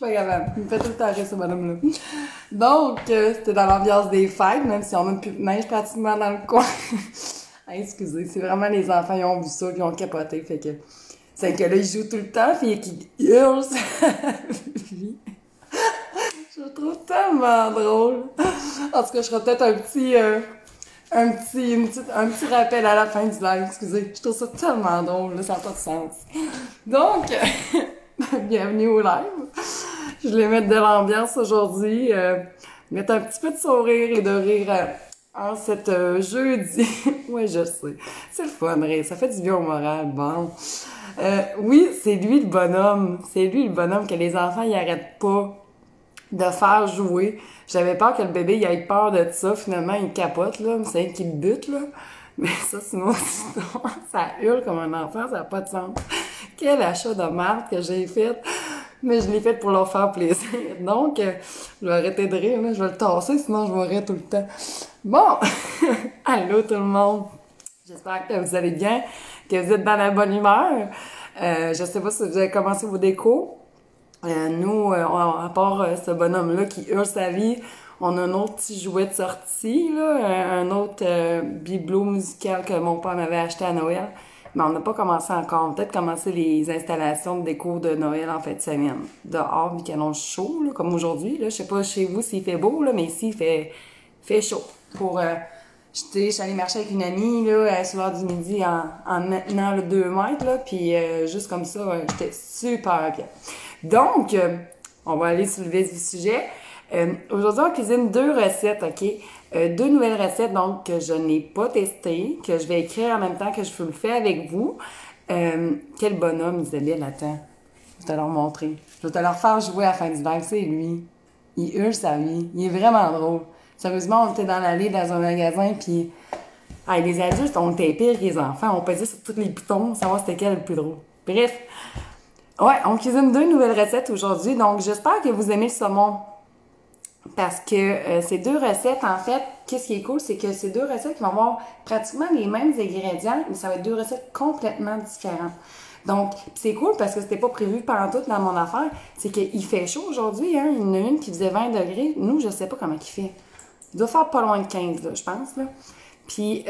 pas capable. Il me fait tout le temps rire, ce bonhomme-là. Donc, c'était dans l'ambiance des fêtes, même si on a plus de neige pratiquement dans le coin. Ah, excusez, c'est vraiment les enfants, ils ont vu ça, puis ils ont capoté, fait que... C'est que là, il joue tout le temps, puis il hurle sa vie. Je le trouve tellement drôle. En tout cas, je ferai peut-être un petit rappel à la fin du live, excusez. Je trouve ça tellement drôle, là, ça n'a pas de sens. Donc, bienvenue au live. Je voulais mettre de l'ambiance aujourd'hui, mettre un petit peu de sourire et de rire en cette jeudi. Ouais, je sais. C'est le fun, rire. Ça fait du bien au moral. Bon. Oui, c'est lui le bonhomme. C'est lui le bonhomme que les enfants, ils arrêtent pas de faire jouer. J'avais peur que le bébé, il ait peur de ça. Finalement, il capote, là. C'est qu'il bute, là. Mais ça, sinon, ça hurle comme un enfant. Ça n'a pas de sens. Quel achat de marde que j'ai fait. Mais je l'ai fait pour leur faire plaisir. Donc, je vais arrêter de rire, là. Je vais le tasser, sinon je vais rire tout le temps. Bon! Allô tout le monde! J'espère que vous allez bien, que vous êtes dans la bonne humeur. Je sais pas si vous avez commencé vos décos. Nous, à part ce bonhomme-là qui hurle sa vie, on a un autre petit jouet de sortie, là, un autre bibelot musical que mon père m'avait acheté à Noël. Mais on n'a pas commencé encore. On va peut-être commencer les installations de déco de Noël en fin de semaine. Dehors, vu qu'il y chaud, là, comme aujourd'hui. Je sais pas chez vous s'il fait beau, là, mais ici, il fait chaud. Pour, je suis allée marcher avec une amie, là, sur l'heure du midi, en maintenant le 2 mètres, là, puis juste comme ça, j'étais super bien. Donc, on va aller sur le vif du sujet. Aujourd'hui, on cuisine 2 recettes, OK? 2 nouvelles recettes, donc, que je n'ai pas testées, que je vais écrire en même temps que je le fais avec vous. Quel bonhomme, Isabelle, attends. Je vais te leur montrer. Je vais te leur faire jouer à la fin du live. C'est lui. Il hurle sa vie. Il est vraiment drôle. Sérieusement, on était dans l'allée, dans un magasin, puis... Ah, les adultes, on était pire que les enfants. On pesait sur tous les pitons, savoir c'était quel le plus drôle. Bref. Ouais, on cuisine 2 nouvelles recettes aujourd'hui. Donc, j'espère que vous aimez le saumon. Parce que ces 2 recettes, en fait, qu'est-ce qui est cool, c'est que ces 2 recettes qui vont avoir pratiquement les mêmes ingrédients, mais ça va être 2 recettes complètement différentes. Donc, c'est cool parce que c'était pas prévu pendant tout dans mon affaire. C'est qu'il fait chaud aujourd'hui, hein. Il y en a une qui faisait 20 degrés. Nous, je sais pas comment il fait. Il doit faire pas loin de 15, là, je pense, là. Puis,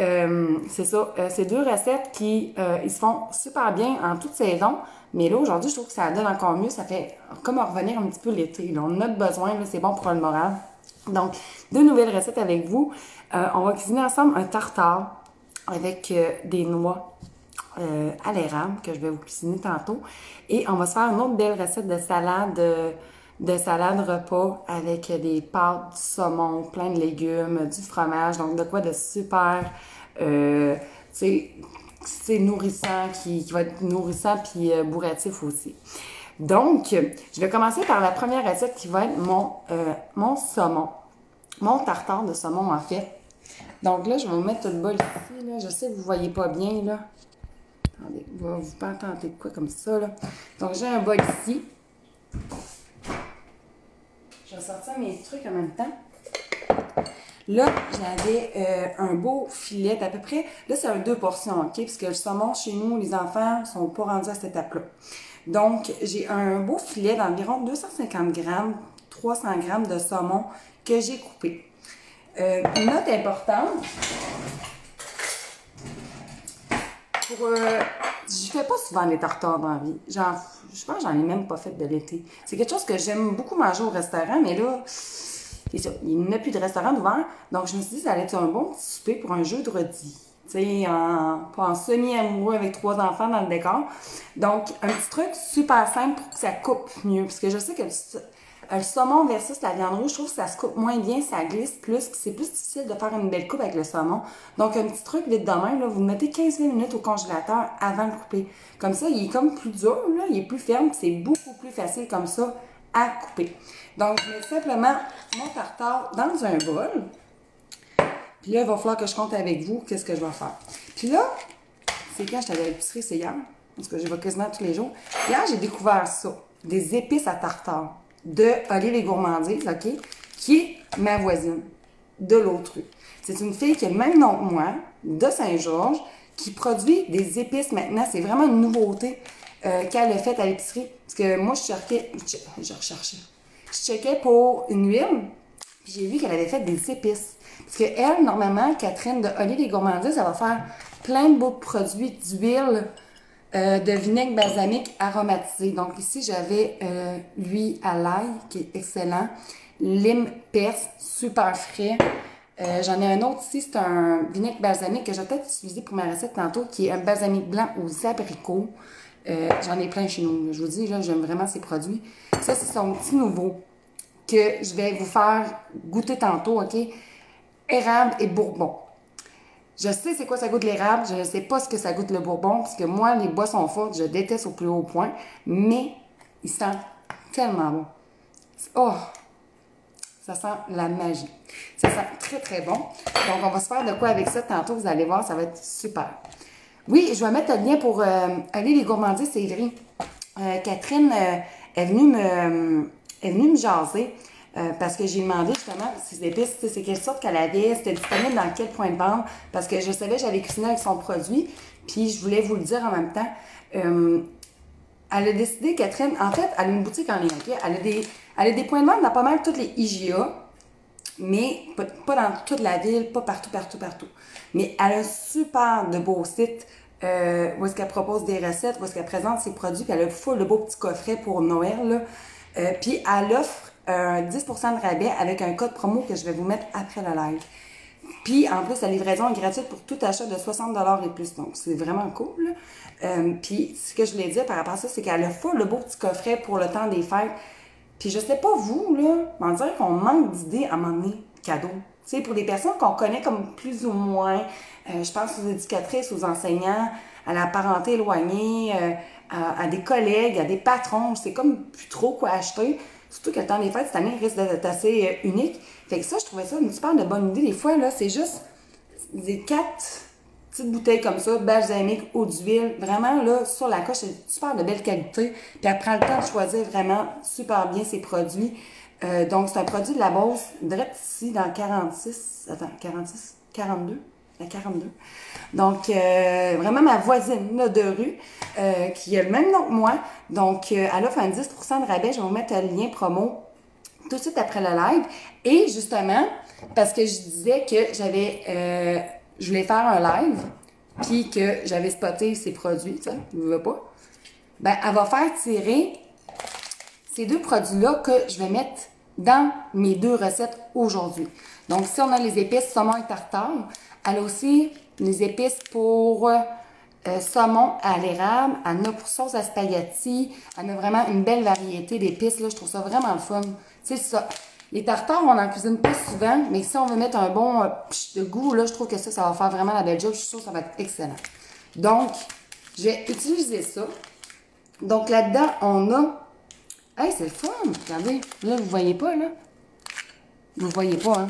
c'est ça. C'est 2 recettes qui ils se font super bien en toute saison. Mais là, aujourd'hui, je trouve que ça donne encore mieux. Ça fait comme revenir un petit peu l'été. Là. On en a besoin, là, c'est bon pour le moral. Donc, 2 nouvelles recettes avec vous. On va cuisiner ensemble un tartare avec des noix à l'érable que je vais vous cuisiner tantôt. Et on va se faire une autre belle recette de salade repas avec des pâtes, du saumon, plein de légumes, du fromage. Donc, de quoi de super, c'est nourrissant, qui va être nourrissant puis bourratif aussi. Donc, je vais commencer par la première recette qui va être mon saumon. Mon tartare de saumon, en fait. Donc là, je vais vous mettre le bol ici, là. Je sais que vous ne voyez pas bien, là. Attendez, vous pas tenter de quoi comme ça, là. Donc, j'ai un bol ici. Je vais sortir mes trucs en même temps. Là, j'avais un beau filet d'à peu près, là c'est un 2 portions, OK? Parce que le saumon, chez nous, les enfants sont pas rendus à cette étape-là. Donc, j'ai un beau filet d'environ 250 grammes, 300 grammes de saumon que j'ai coupé. Une note importante, je fais pas souvent des tartares dans la vie. Je pense que j'en ai même pas fait de l'été. C'est quelque chose que j'aime beaucoup manger au restaurant, mais là... C'est ça, il n'y a plus de restaurant d'ouvert. Donc, je me suis dit, ça allait être un bon petit souper pour un jeudi. Tu sais, pas en semi-amoureux avec 3 enfants dans le décor. Donc, un petit truc super simple pour que ça coupe mieux. Parce que je sais que le saumon versus la viande rouge, je trouve que ça se coupe moins bien, ça glisse plus. Puis c'est plus difficile de faire une belle coupe avec le saumon. Donc, un petit truc vite de même, là, vous le mettez 15 minutes au congélateur avant de couper. Comme ça, il est comme plus dur, là, il est plus ferme. C'est beaucoup plus facile comme ça à couper. Donc, je mets simplement mon tartare dans un bol. Puis là, il va falloir que je compte avec vous qu'est-ce que je vais faire. Puis là, c'est quand j'étais à l'épicerie, c'est hier, parce que j'y vais quasiment tous les jours. Hier, j'ai découvert ça, des épices à tartare de Olive et Gourmandise, OK, qui est ma voisine de l'autre rue. C'est une fille qui a le même nom que moi, de Saint-Georges, qui produit des épices maintenant. C'est vraiment une nouveauté. qu'elle a fait à l'épicerie. Parce que moi, je checkais pour une huile, puis j'ai vu qu'elle avait fait des épices. Parce que elle, normalement, Catherine de Olive et Gourmandise, elle va faire plein de beaux produits d'huile, de vinaigre balsamique aromatisé. Donc ici, j'avais l'huile à l'ail, qui est excellent. Lime perse, super frais. J'en ai un autre ici, c'est un vinaigre balsamique que je vais peut-être utiliser pour ma recette tantôt, qui est un balsamique blanc aux abricots. J'en ai plein chez nous. Je vous dis, là, j'aime vraiment ces produits. Ça, c'est son petit nouveau que je vais vous faire goûter tantôt, OK? Érable et bourbon. Je sais c'est quoi ça goûte l'érable, je ne sais pas ce que ça goûte le bourbon, parce que moi, les boissons fortes, je déteste au plus haut point, mais il sent tellement bon. Oh! Ça sent la magie. Ça sent très, très bon. Donc, on va se faire de quoi avec ça tantôt, vous allez voir, ça va être super. Oui, je vais mettre le lien pour aller les gourmandises, c'est vrai. Catherine est venue me jaser. Parce que j'ai demandé justement ses épices, c'est quelle sorte qu'elle avait, c'était disponible dans quel point de vente, parce que je savais que j'allais cuisiner avec son produit, puis je voulais vous le dire en même temps. Elle a décidé, Catherine, en fait, elle a une boutique en ligne, OK? Elle a des points de vente dans pas mal toutes les IGA, mais pas dans toute la ville, pas partout. Mais elle a un super de beau site où est-ce qu'elle propose des recettes, où est-ce qu'elle présente ses produits, puis elle a full de beaux petits coffrets pour Noël, là. Puis elle offre 10% de rabais avec un code promo que je vais vous mettre après le live. Puis, en plus, la livraison est gratuite pour tout achat de 60$ et plus. Donc, c'est vraiment cool. Puis, ce que je voulais dire par rapport à ça, c'est qu'elle a full le beau petit coffret pour le temps des fêtes. Puis, je sais pas vous, là, mais on dirait qu'on manque d'idées à m'emmener cadeaux. Tu sais, pour des personnes qu'on connaît comme plus ou moins, je pense aux éducatrices, aux enseignants, à la parenté éloignée, à des collègues, à des patrons. Je sais comme plus trop quoi acheter. Surtout que le temps des fêtes, cette année, risque d'être assez unique. Fait que ça, je trouvais ça une super de bonne idée. Des fois, là, c'est juste des 4 petites bouteilles comme ça, balsamique, eau d'huile. Vraiment, là, sur la coche, c'est super de belle qualité. Puis elle prend le temps de choisir vraiment super bien ses produits. Donc, c'est un produit de la Beauce, direct ici, dans 46. Attends, 46? 42? La 42. Donc, vraiment ma voisine là, de rue, qui a le même nom que moi. Donc, elle offre un 10% de rabais. Je vais vous mettre le lien promo tout de suite après le live. Et justement, parce que je disais que je voulais faire un live, puis que j'avais spoté ses produits, tu sais, je ne veux pas. Ben, elle va faire tirer ces deux produits-là que je vais mettre dans mes deux recettes aujourd'hui. Donc, si on a les épices saumon et tartare, elle a aussi les épices pour saumon à l'érable, elle en a pour sauce à spaghetti, elle a vraiment une belle variété d'épices, là, je trouve ça vraiment le fun. C'est ça. Les tartares, on en cuisine pas souvent, mais si on veut mettre un bon de goût, là, je trouve que ça va faire vraiment la belle job, je suis sûre que ça va être excellent. Donc, je vais utiliser ça. Donc, là-dedans, on a... Hey, c'est le fun! Regardez, là, vous voyez pas, là? Vous voyez pas, hein?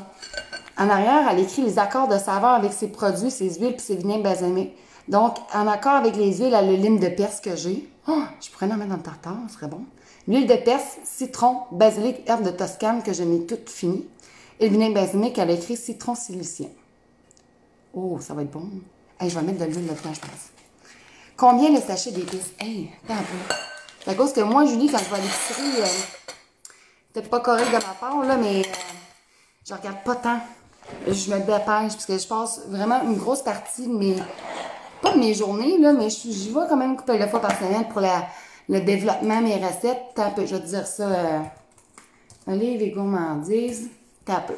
En arrière, elle écrit les accords de saveur avec ses produits, ses huiles et ses vinaigres balsamiques. Donc, en accord avec les huiles, elle a le lime de perse que j'ai. Oh, je pourrais en mettre dans le tartare, ce serait bon. L'huile de perse, citron, basilic, herbe de Toscane que je n'ai toute finie. Et le vinaigre balsamique, elle a écrit citron silicien. Oh, ça va être bon. Hey, je vais mettre de l'huile là-dedans, je pense. Combien le sachet d'épices? Hey, attends un peu. C'est à cause que moi, Julie, quand je vais à l'épicerie, peut-être pas correct de ma part, là, mais je regarde pas tant. Je me dépêche, parce que je passe vraiment une grosse partie de mes... Pas de mes journées, là, mais j'y vais quand même une couple de fois par semaine pour le développement de mes recettes. T'as un peu, je vais te dire ça. Allez, les gourmandises. T'as un peu.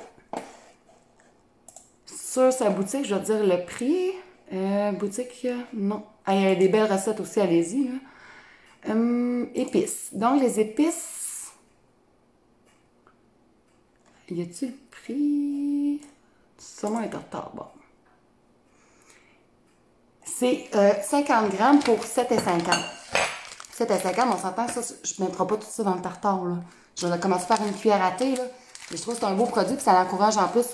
Sur sa boutique, je vais te dire le prix. Boutique, non. Ah, il y a des belles recettes aussi, allez-y. Épices. Donc, les épices. Y a-t-il le prix? Sûrement un tartare, bon. C'est 50 grammes pour 7,50. 7,50, on s'entend que ça, je ne mettrai pas tout ça dans le tartare, là. Je vais commencer par une cuillère à thé, là. Mais je trouve que c'est un beau produit, puis ça encourage en plus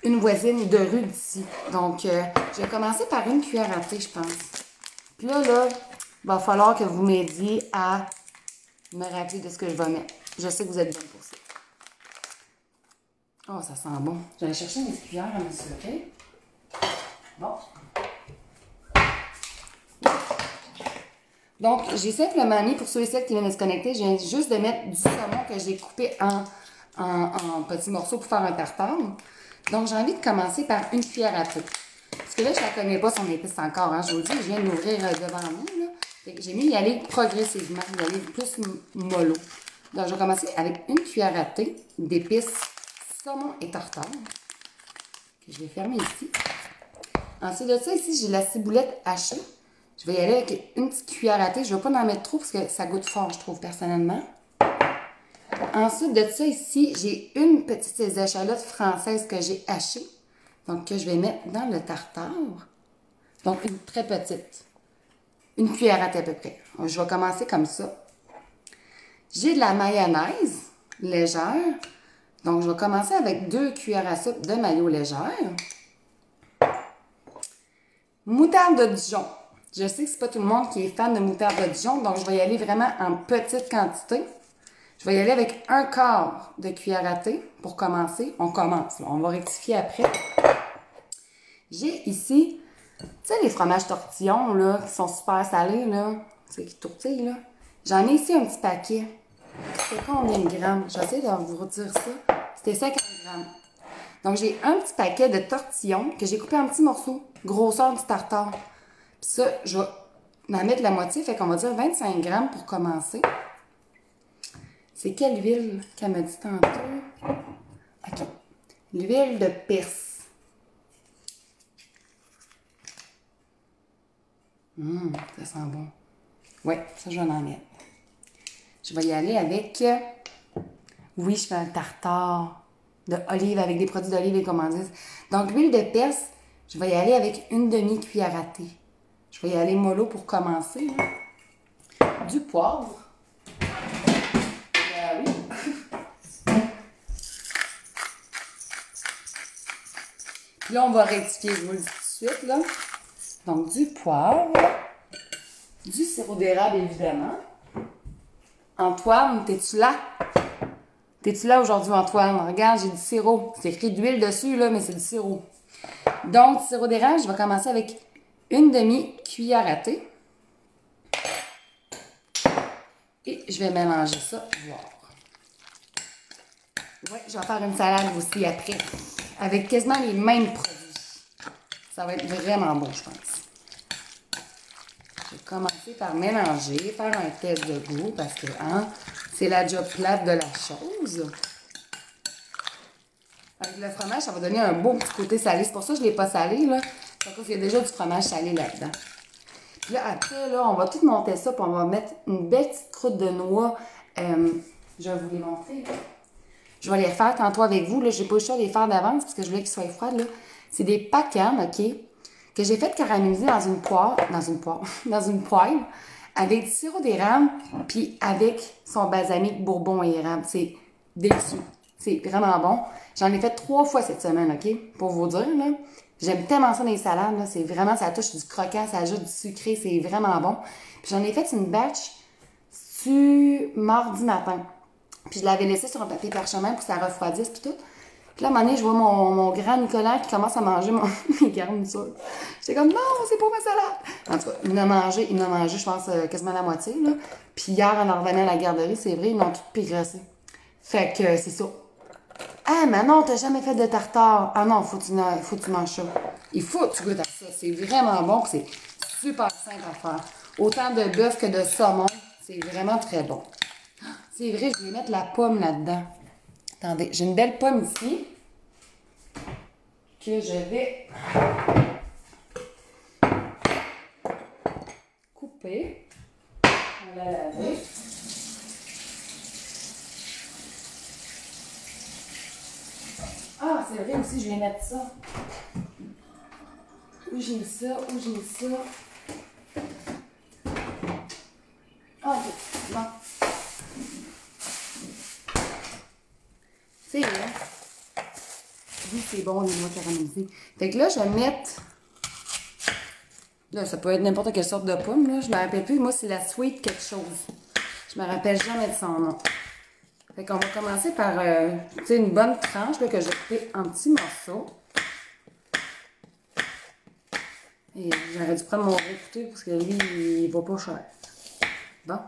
une voisine de rue d'ici. Donc, je vais commencer par une cuillère à thé, je pense. Puis là, il va falloir que vous m'aidiez à me rappeler de ce que je vais mettre. Je sais que vous êtes bonne pour ça. Oh, ça sent bon. Je vais aller chercher mes cuillères à mesurer. Bon. Donc, j'ai simplement mis, pour ceux et celles qui viennent de se connecter, je viens juste de mettre du saumon que j'ai coupé en petits morceaux pour faire un tartare. Donc, j'ai envie de commencer par une cuillère à thé. Parce que là, je ne la connais pas son épice encore. Hein. Je vous dis, je viens de l'ouvrir devant moi. J'ai mis y aller progressivement, y aller plus mollo. Donc, je vais commencer avec une cuillère à thé d'épices saumon et tartare. Que je vais fermer ici. Ensuite de ça, ici, j'ai la ciboulette hachée. Je vais y aller avec une petite cuillère à thé. Je ne vais pas en mettre trop parce que ça goûte fort, je trouve, personnellement. Ensuite de ça, ici, j'ai une petite échalote française que j'ai hachée. Donc, que je vais mettre dans le tartare. Donc, une très petite. Une cuillère à thé à peu près. Je vais commencer comme ça. J'ai de la mayonnaise légère. Donc, je vais commencer avec 2 cuillères à soupe de mayo légère. Moutarde de Dijon. Je sais que c'est pas tout le monde qui est fan de moutarde de Dijon, donc je vais y aller vraiment en petite quantité. Je vais y aller avec 1/4 de cuillère à thé pour commencer. On commence, là. On va rectifier après. J'ai ici, tu sais, les fromages tortillons, là, qui sont super salés, là. C'est qui tourtillent, là. J'en ai ici un petit paquet. C'est combien de grammes? J'essaie de vous redire ça. C'était 50 grammes. Donc, j'ai un petit paquet de tortillons que j'ai coupé en petits morceaux, grosseur du tartare. Puis ça, je vais en mettre la moitié, fait qu'on va dire 25 grammes pour commencer. C'est quelle huile qu'elle m'a dit tantôt? OK. L'huile de perse. Ça sent bon. Oui, ça, je vais en mettre. Je vais y aller avec... Oui, je fais un tartare d'olive avec des produits d'olive et gourmandise. Donc, l'huile de perse, je vais y aller avec une demi-cuillère à thé. Je vais y aller mollo pour commencer. Là. Du poivre. Oui. Puis là, on va rectifier, je vous le dis tout de suite. Là. Donc, du poivre. Du sirop d'érable, évidemment. Antoine, t'es-tu là? T'es-tu là aujourd'hui, Antoine? Regarde, j'ai du sirop. C'est écrit d'huile dessus, là, mais c'est du sirop. Donc, du sirop d'érable, je vais commencer avec une demi-cuillère à thé. Et je vais mélanger ça, voir. Oui, je vais faire une salade aussi après. Avec quasiment les mêmes produits. Ça va être vraiment bon, je pense. Je vais commencer par mélanger, faire un test de goût, parce que, hein, c'est la job plate de la chose. Avec le fromage, ça va donner un beau petit côté salé. C'est pour ça que je ne l'ai pas salé, là. Parce qu'il y a déjà du fromage salé là-dedans. Puis là, après, là, on va tout monter ça, puis on va mettre une belle petite croûte de noix. Je vais vous les montrer, là. Je vais les refaire tantôt avec vous, là. J'ai pas eu le choix de les faire d'avance, parce que je voulais qu'ils soient froids, là. C'est des pacans, OK, que j'ai fait caraméliser dans une poêle, avec du sirop d'érable, puis avec son balsamique bourbon et érable. C'est délicieux. C'est vraiment bon. J'en ai fait 3 fois cette semaine, OK? Pour vous dire, là. J'aime tellement ça dans les salades, là. C'est vraiment, ça touche du croquant, ça ajoute du sucré, c'est vraiment bon. Puis j'en ai fait une batch mardi matin. Puis je l'avais laissé sur un papier parchemin pour que ça refroidisse, puis tout. Puis là, à un moment donné, je vois mon grand Nicolas qui commence à manger mes garnitures. J'étais comme, non, c'est pas ma salade. En tout cas, il en a mangé, je pense, quasiment la moitié, là. Puis hier, en revenant à la garderie, c'est vrai, ils l'ont tout pégrassé. Fait que c'est ça. Ah, mais non, t'as jamais fait de tartare. Ah non, faut que tu manges ça. Il faut que tu goûtes à ça. C'est vraiment bon, c'est super simple à faire. Autant de bœuf que de saumon. C'est vraiment très bon. C'est vrai, je vais mettre la pomme là-dedans. Attendez, j'ai une belle pomme ici que je vais couper. On va la laver. Ah, c'est vrai aussi, je vais mettre ça. Où j'ai ça? Ah, ok, bon. C'est vrai. Oui, c'est bon, les noix caramélisées. Fait que là, je vais mettre... Là, ça peut être n'importe quelle sorte de pomme, là. Je me rappelle plus. Moi, c'est la sweet quelque chose. Je me rappelle jamais de son nom. Fait qu'on va commencer par, tu sais, une bonne tranche, là, que je vais couper en petits morceaux. Et j'aurais dû prendre mon gros couteau parce que lui, il va pas cher. Bon.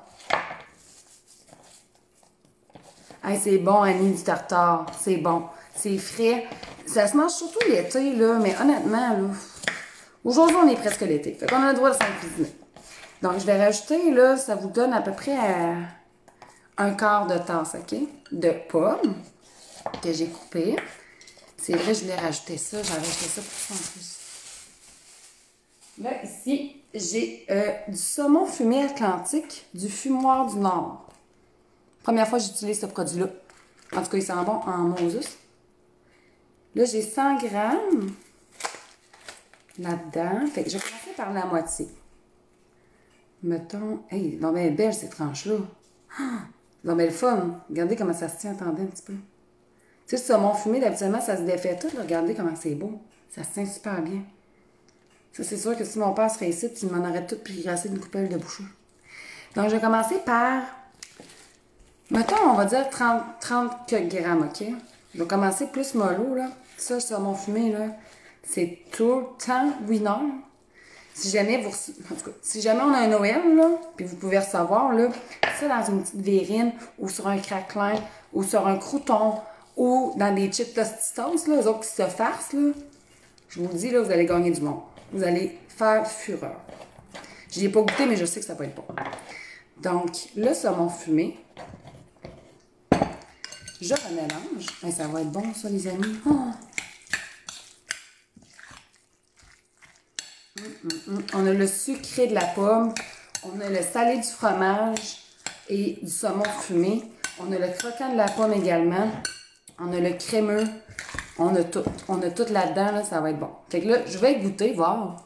Hey, c'est bon, Annie, du tartare. C'est bon. C'est frais. Ça se mange surtout l'été, là, mais honnêtement, là, aujourd'hui, on est presque l'été. Fait qu'on a le droit de s'en cuisiner. Donc, je vais rajouter, là, ça vous donne à peu près un quart de tasse, OK? De pommes que j'ai coupées. C'est vrai, je voulais rajouter ça. J'avais rajouté ça pour ça en plus. Là, ici, j'ai du saumon fumé atlantique du fumoir du Nord. Première fois que j'utilise ce produit-là. En tout cas, il sent bon en Moses. Là, j'ai 100 grammes là-dedans. Fait que je vais commencer par la moitié. Mettons... Hey, non, mais belle ces tranches-là. Non, mais le fun. Regardez comment ça se tient. Attendez un petit peu. Tu sais, ce saumon fumé, habituellement, ça se défait tout. Là. Regardez comment c'est beau. Ça se tient super bien. Ça, c'est sûr que si mon père serait ici, il m'en aurait tout pris grasser d'une coupelle de bouchon. Donc, je vais commencer par... Mettons, on va dire 30 grammes, OK? Je vais commencer plus mollo, là. Ça, le saumon fumé, là, c'est tout le temps winner. Si jamais vous... En tout cas, si jamais on a un Noël, là, puis vous pouvez recevoir, là, ça dans une petite verrine, ou sur un craquelin, ou sur un crouton, ou dans des chips tostitos, là, eux autres qui se farcent, là, je vous le dis, là, vous allez gagner du monde. Vous allez faire fureur. Je n'y ai pas goûté, mais je sais que ça peut être bon. Donc, le saumon fumé, je remélange. Ben, ça va être bon, ça, les amis. Oh. On a le sucré de la pomme, on a le salé du fromage et du saumon fumé. On a le croquant de la pomme également. On a le crémeux. On a tout. On a tout là-dedans, là, ça va être bon. Fait que là, je vais goûter, voir.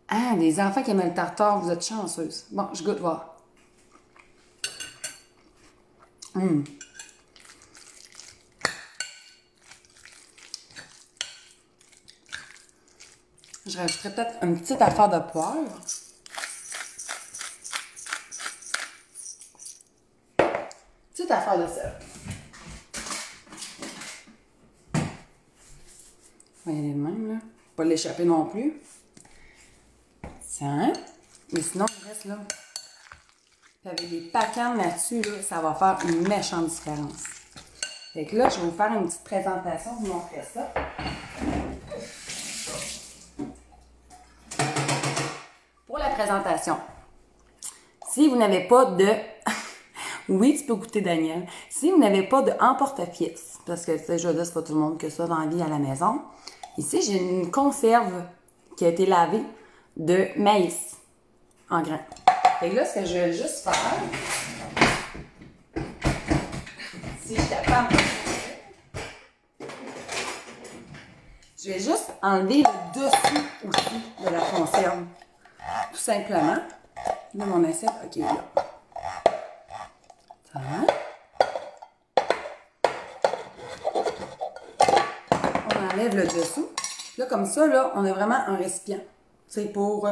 Ah, des enfants qui aiment le tartare, vous êtes chanceuses. Bon, je goûte, voir. Je rajouterais peut-être une petite affaire de poivre. Petite affaire de sel. On va y aller de même, là. Pas l'échapper non plus. Tiens. Mais sinon, le reste, là, avec des pacanes là-dessus, là, ça va faire une méchante différence. Fait que là, je vais vous faire une petite présentation, vous montrer ça. Pour la présentation, si vous n'avez pas de... oui, tu peux goûter, Daniel. Si vous n'avez pas de emporte-pièce, parce que, tu sais, je veux dire, c'est pas tout le monde que ça dans la vie à la maison. Ici, j'ai une conserve qui a été lavée de maïs en grains. Et là, ce que je vais juste faire, si je suis capable, je vais juste enlever le dessus aussi de la conserve. Tout simplement. Là, mon assiette, OK, là. Ça va. On enlève le dessous. Là, comme ça, là, on a vraiment un récipient. C'est pour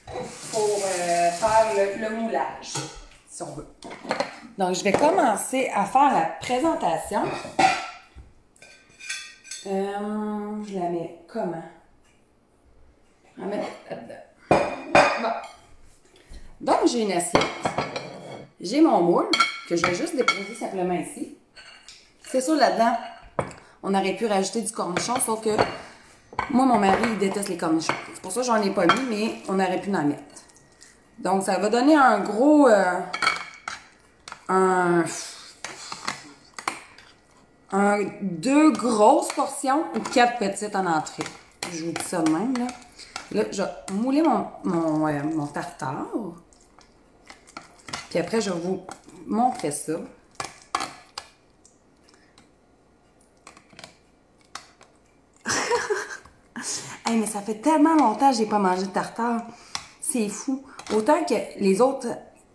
faire le moulage, si on veut. Donc, je vais commencer à faire la présentation. Je la mets comment? Je vais la mettre là-dedans. Bon. Donc, j'ai une assiette. J'ai mon moule, que je vais juste déposer simplement ici. C'est sûr, là-dedans, on aurait pu rajouter du cornichon, sauf que moi, mon mari, il déteste les cornichons. C'est pour ça que j'en ai pas mis, mais on aurait pu en mettre. Donc, ça va donner un gros... deux grosses portions ou 4 petites en entrée. Je vous dis ça de même, là. Là, je vais mouler mon tartare. Puis après, je vais vous montrer ça. Hey, mais ça fait tellement longtemps que j'ai pas mangé de tartare. C'est fou. Autant que les autres...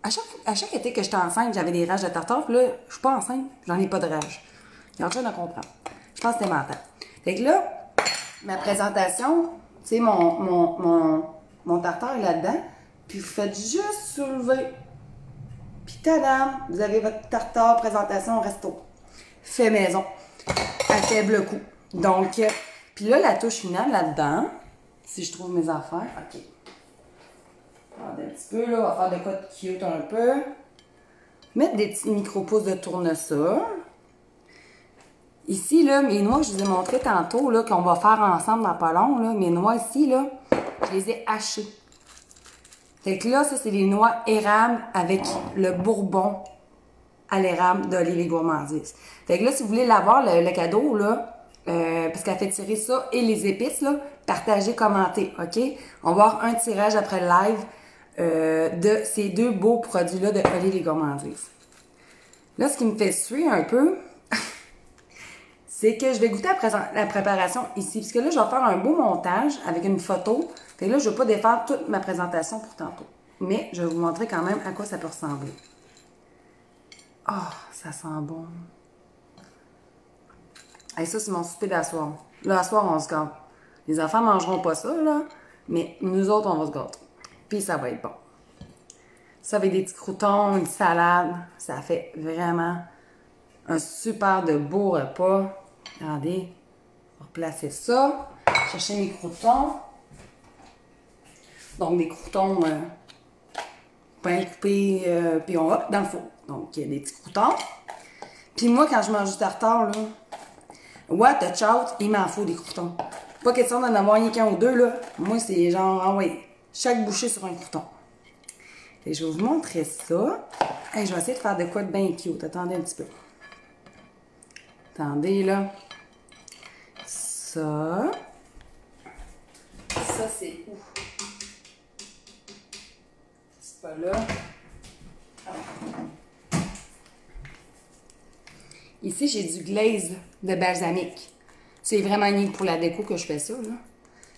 À chaque été que j'étais enceinte, j'avais des rages de tartare. Puis là, je suis pas enceinte, j'en ai pas de rage. Il y a en train de comprendre. Je pense que c'était mental. Fait que là, ma présentation, tu sais, mon tartare est là-dedans. Puis vous faites juste soulever. Puis tadam, vous avez votre tartare présentation au resto. Fait maison. À faible coût. Donc, puis là, la touche finale là-dedans, si je trouve mes affaires. OK. Attendez un petit peu, là. On va faire de quoi de cute un peu. Mettre des petits micro-pousses de tournesol. Ici, là, mes noix que je vous ai montré tantôt, là, qu'on va faire ensemble dans pas long, là, mes noix ici, là, je les ai hachées. Fait que là, ça, c'est les noix érables avec le bourbon à l'érable d'Olive et Gourmandise. Fait que là, si vous voulez l'avoir, le cadeau, là, parce qu'elle fait tirer ça et les épices, là, partagez, commentez, OK? On va avoir un tirage après le live de ces deux beaux produits-là de Olive et Gourmandise. Là, ce qui me fait suer un peu, c'est que je vais goûter la préparation ici. Parce que là, je vais faire un beau montage avec une photo. Fait que là, je ne vais pas défaire toute ma présentation pour tantôt. Mais je vais vous montrer quand même à quoi ça peut ressembler. Oh, ça sent bon. Et ça, c'est mon souper d'asseoir. Là, à soir, on se gâte. Les enfants ne mangeront pas ça, là. Mais nous autres, on va se gâter. Puis ça va être bon. Ça avec des petits croutons, une salade. Ça fait vraiment un super de beau repas. Regardez, on va replacer ça. Chercher mes croutons. Donc, des croutons pain coupé, puis on va dans le four. Donc, il y a des petits croutons. Puis moi, quand je mange du tartare, là, what the chout, il m'en faut des croutons. Pas question d'en avoir rien qu'un ou deux, là. Moi, c'est genre, ah ouais, chaque bouchée sur un crouton. Et je vais vous montrer ça. Et je vais essayer de faire de quoi de bien cute. Attendez un petit peu. Attendez, là. Ça. Ça, c'est où? C'est pas là. Ah. Ici, j'ai du glaze de balsamique. C'est vraiment rien que pour la déco que je fais ça, là.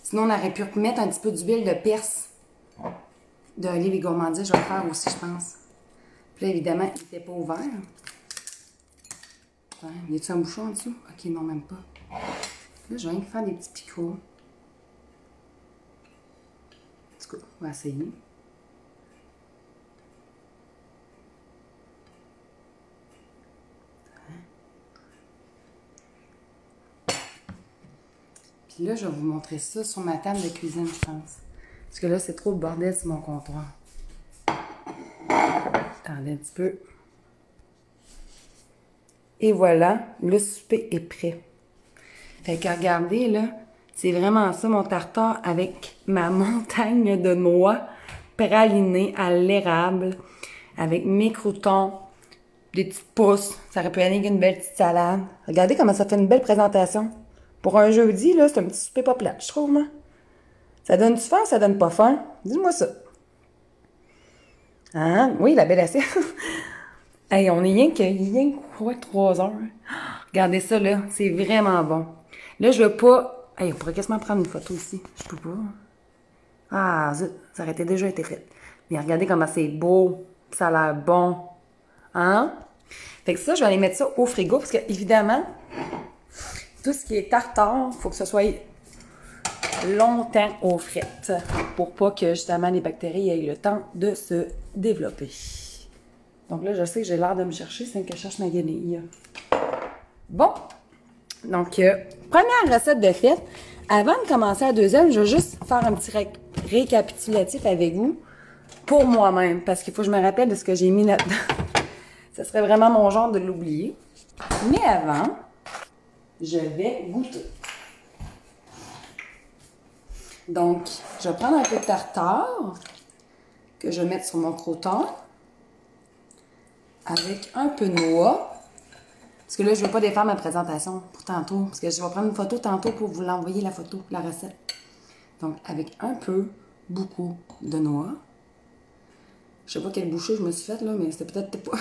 Sinon, on aurait pu mettre un petit peu d'huile de perse d'Olive et Gourmandise. Je vais le faire aussi, je pense. Puis là, évidemment, il n'était pas ouvert. Y a-t-il un bouchon en dessous? Ok, non, même pas. Là, je viens de faire des petits picots. En tout cas, on va essayer. Puis là, je vais vous montrer ça sur ma table de cuisine, je pense. Parce que là, c'est trop le bordel sur mon comptoir. Attendez un petit peu. Et voilà, le souper est prêt. Fait que regardez, là, c'est vraiment ça, mon tartare avec ma montagne de noix pralinées à l'érable, avec mes croutons, des petites pousses. Ça aurait pu aller avec une belle petite salade. Regardez comment ça fait une belle présentation. Pour un jeudi, là, c'est un petit souper pas plate, je trouve, moi. Ça donne-tu faim ou ça donne pas faim? Dis-moi ça. Hein? Oui, la belle assiette. Hey, on est rien que quoi, 3 heures. Regardez ça, là. C'est vraiment bon. Là, je veux pas... Hey, on pourrait quasiment prendre une photo ici. Je peux pas. Ah, zut, ça aurait déjà été fait. Mais regardez comment c'est beau. Ça a l'air bon. Hein? Fait que ça, je vais aller mettre ça au frigo parce que, évidemment, tout ce qui est tartare, il faut que ce soit longtemps au frais pour pas que, justement, les bactéries aient le temps de se développer. Donc là, je sais que j'ai l'air de me chercher, c'est que je cherche ma guenille. Bon. Donc, première recette de fête. Avant de commencer la deuxième, je vais juste faire un petit récapitulatif avec vous pour moi-même, parce qu'il faut que je me rappelle de ce que j'ai mis là-dedans. Ce serait vraiment mon genre de l'oublier. Mais avant, je vais goûter. Donc, je vais prendre un peu de tartare que je vais mettre sur mon crouton avec un peu de noix. Parce que là, je ne veux pas défaire ma présentation pour tantôt. Parce que je vais prendre une photo tantôt pour vous l'envoyer, la photo, la recette. Donc, avec un peu, beaucoup de noix. Je ne sais pas quelle bouchée je me suis faite, là, mais c'était peut-être pas...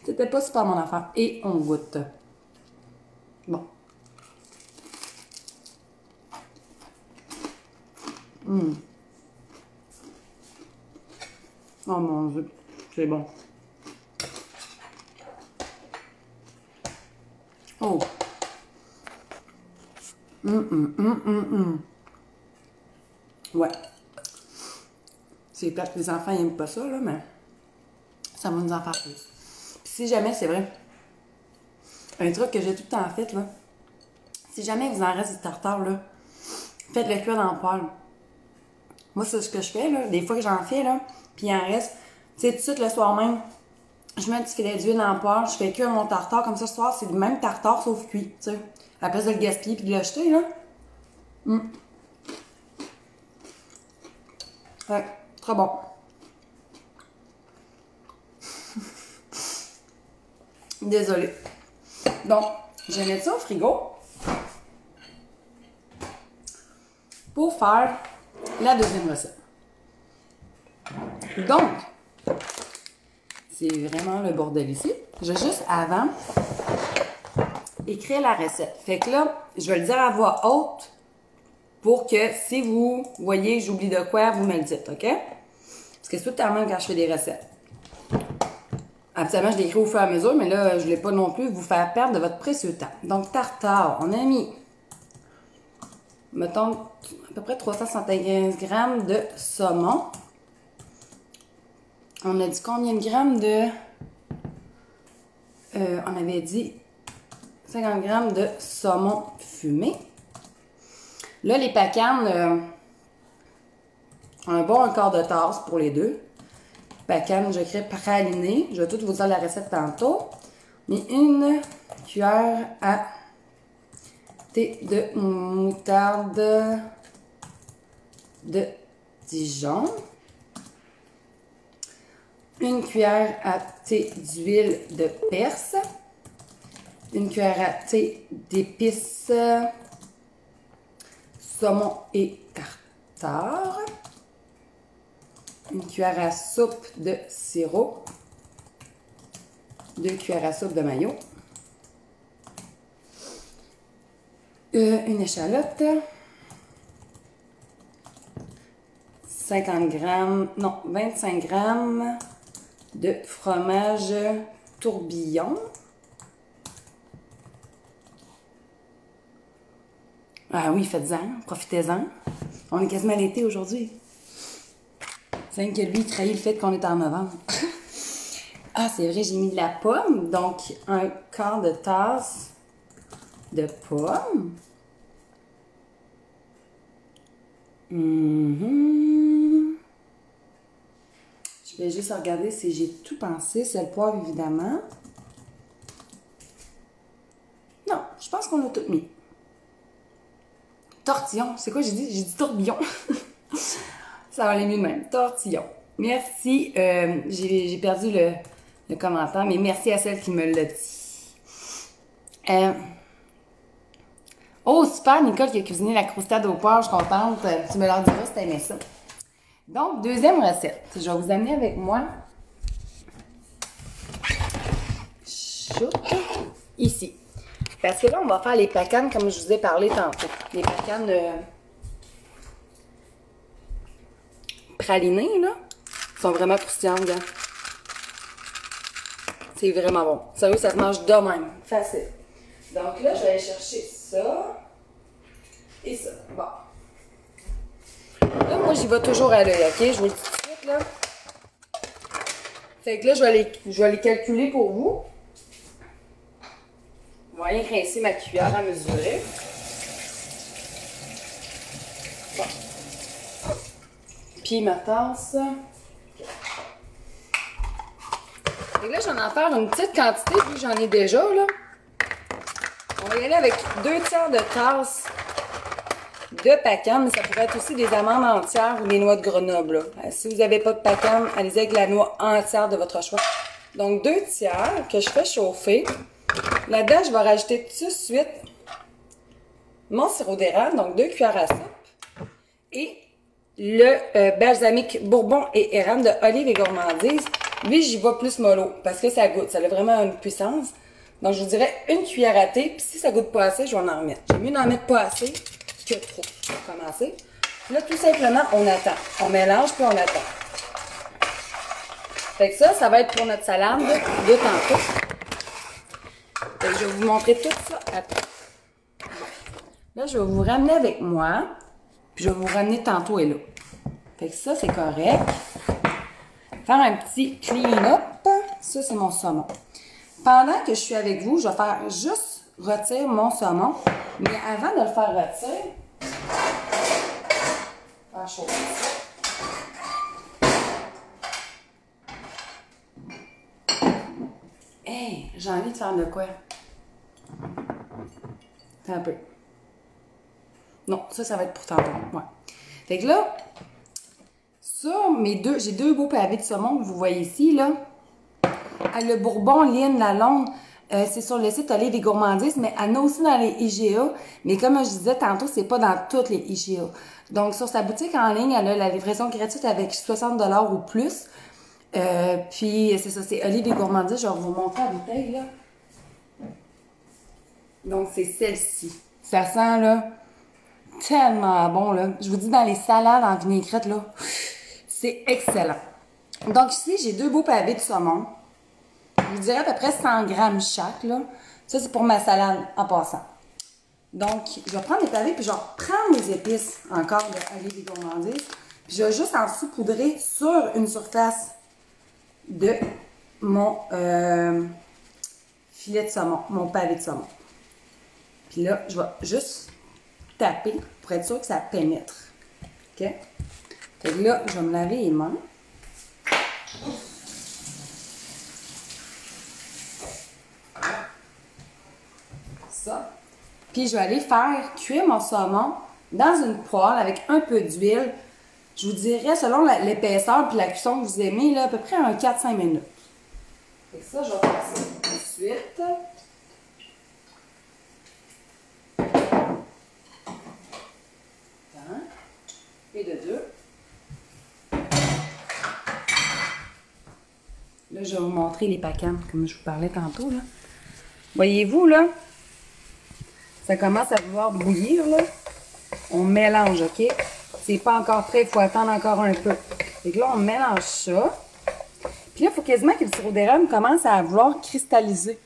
c'était pas super mon affaire. Et on goûte. Bon. Oh mon Dieu, c'est bon. Oh. Ouais. C'est plate que les enfants n'aiment pas ça, là, mais ça va nous en faire plus. Puis si jamais, c'est vrai, un truc que j'ai tout le temps fait, là, si jamais il vous en reste du tartare, là, faites-le cuire dans le poêle. Moi, c'est ce que je fais, là. Des fois que j'en fais, là, puis il en reste. Tu sais, tout de suite, le soir même, je mets un petit filet d'huile dans le poêle, je fais cuire mon tartare. Comme ça, ce soir, c'est le même tartare, sauf cuit, tu sais. À la place de le gaspiller puis de le jeter, là. Ouais, très bon. Désolée. Donc, je vais mettre ça au frigo pour faire la deuxième recette. Donc, c'est vraiment le bordel ici. Je vais juste avant écrire la recette. Fait que là, je vais le dire à voix haute pour que si vous voyez que j'oublie de quoi, vous me le dites, OK? Parce que c'est tout le temps même quand je fais des recettes. Habituellement, je l'écris au fur et à mesure, mais là, je ne voulais pas non plus vous faire perdre de votre précieux temps. Donc, tartare, on a mis, mettons, à peu près 375 g de saumon. On a dit combien de grammes de... on avait dit 50 g de saumon fumé. Là, les pacanes, un bon quart de tasse pour les deux. Pacane, je crée praliné. Je vais tout vous dire la recette tantôt. Mais une cuillère à thé de moutarde de Dijon. Une cuillère à thé d'huile de perse. Une cuillère à thé d'épices saumon et tartare. Une cuillère à soupe de sirop. 2 cuillères à soupe de mayo. Une échalote. 50 g, non, 25 g de fromage tourbillon. Ah oui, faites-en, profitez-en. On est quasiment à l'été aujourd'hui. C'est que lui, il trahit le fait qu'on est en novembre. Ah, c'est vrai, j'ai mis de la pomme. Donc, un quart de tasse de pomme. Je vais juste regarder si j'ai tout pensé. C'est le poivre, évidemment. Non, je pense qu'on a tout mis. Tortillon. C'est quoi j'ai dit? J'ai dit tourbillon. Ça va aller mieux de même. Tortillon. Merci. J'ai perdu le commentaire, mais merci à celle qui me l'a dit. Oh, super, Nicole qui a cuisiné la croustade au porc. Je suis contente. Tu me leur diras si t'aimais ça. Donc, deuxième recette. Je vais vous amener avec moi. Choup. Ici. Parce que là, on va faire les pacanes comme je vous ai parlé tantôt. Les pacanes pralinées, là, sont vraiment croustillantes, gars. C'est vraiment bon. Sérieux, ça se mange de même. Facile. Donc là, je vais aller chercher ça et ça. Bon. Là, moi, j'y vais toujours à l'œil, OK? Je vous le dis tout de suite, là. Fait que là, je vais les calculer pour vous. Je vais rien rincer ma cuillère à mesurer. Bon. Puis ma tasse. Et là, j'en ai en faire une petite quantité, vu que j'en ai déjà, là. On va y aller avec 2 tiers de tasse de pacane, mais ça pourrait être aussi des amandes entières ou des noix de Grenoble, là. Si vous n'avez pas de pacane, allez-y avec la noix entière de votre choix. Donc, 2 tiers que je fais chauffer. Là-dedans, je vais rajouter tout de suite mon sirop d'érable, donc 2 cuillères à soupe. Et le balsamique bourbon et érable de Olive et Gourmandise. Lui, j'y vais plus mollo parce que ça goûte. Ça a vraiment une puissance. Donc, je vous dirais 1 cuillère à thé. Puis si ça goûte pas assez, je vais en remettre. J'aime mieux n'en mettre pas assez que trop. On va commencer. Là, tout simplement, on attend. On mélange puis on attend. Fait que ça va être pour notre salade de tantôt. Fait que je vais vous montrer tout ça après. Là, je vais vous ramener avec moi. Puis je vais vous ramener tantôt et là. Fait que ça, c'est correct. Faire un petit clean-up. Ça, c'est mon saumon. Pendant que je suis avec vous, je vais faire juste retirer mon saumon. Mais avant de le faire retirer, J'ai envie de faire de quoi? Attends un peu. Non, ça va être pour tantôt. Ouais. Fait que là, sur mes deux, j'ai deux beaux pavés de saumon que vous voyez ici, là. Le Bourbon, Lynn, la Longue, c'est sur le site Olive et Gourmandise, mais elle en a aussi dans les IGA. Mais comme je disais tantôt, c'est pas dans toutes les IGA. Donc, sur sa boutique en ligne, elle a la livraison gratuite avec 60 $ ou plus. Puis, c'est ça, c'est Olive et Gourmandise. Je vais vous montrer la bouteille, là. Donc, c'est celle-ci. Ça sent, là, tellement bon, là. Je vous dis, dans les salades en vinaigrette, là, c'est excellent. Donc, ici, j'ai deux beaux pavés de saumon. Je vous dirais à peu près 100 grammes chaque, là. Ça, c'est pour ma salade en passant. Donc, je vais prendre les pavés, puis je vais prendre mes épices encore de Olive et Gourmandise. Puis je vais juste en saupoudrer sur une surface de mon filet de saumon, mon pavé de saumon. Puis là, je vais juste taper pour être sûr que ça pénètre. OK? Fait que là, je vais me laver les mains. Ça. Puis je vais aller faire cuire mon saumon dans une poêle avec un peu d'huile. Je vous dirais, selon l'épaisseur et la cuisson que vous aimez, là, à peu près un 4-5 minutes. Et ça, je vais faire ça tout de suite. Et de deux. Là, je vais vous montrer les pacanes, comme je vous parlais tantôt, là. Voyez-vous, là? Ça commence à vouloir bouillir, là. On mélange, OK? C'est pas encore prêt, il faut attendre encore un peu. Et là, on mélange ça. Puis là, il faut quasiment que le sirop d'érable commence à vouloir cristalliser.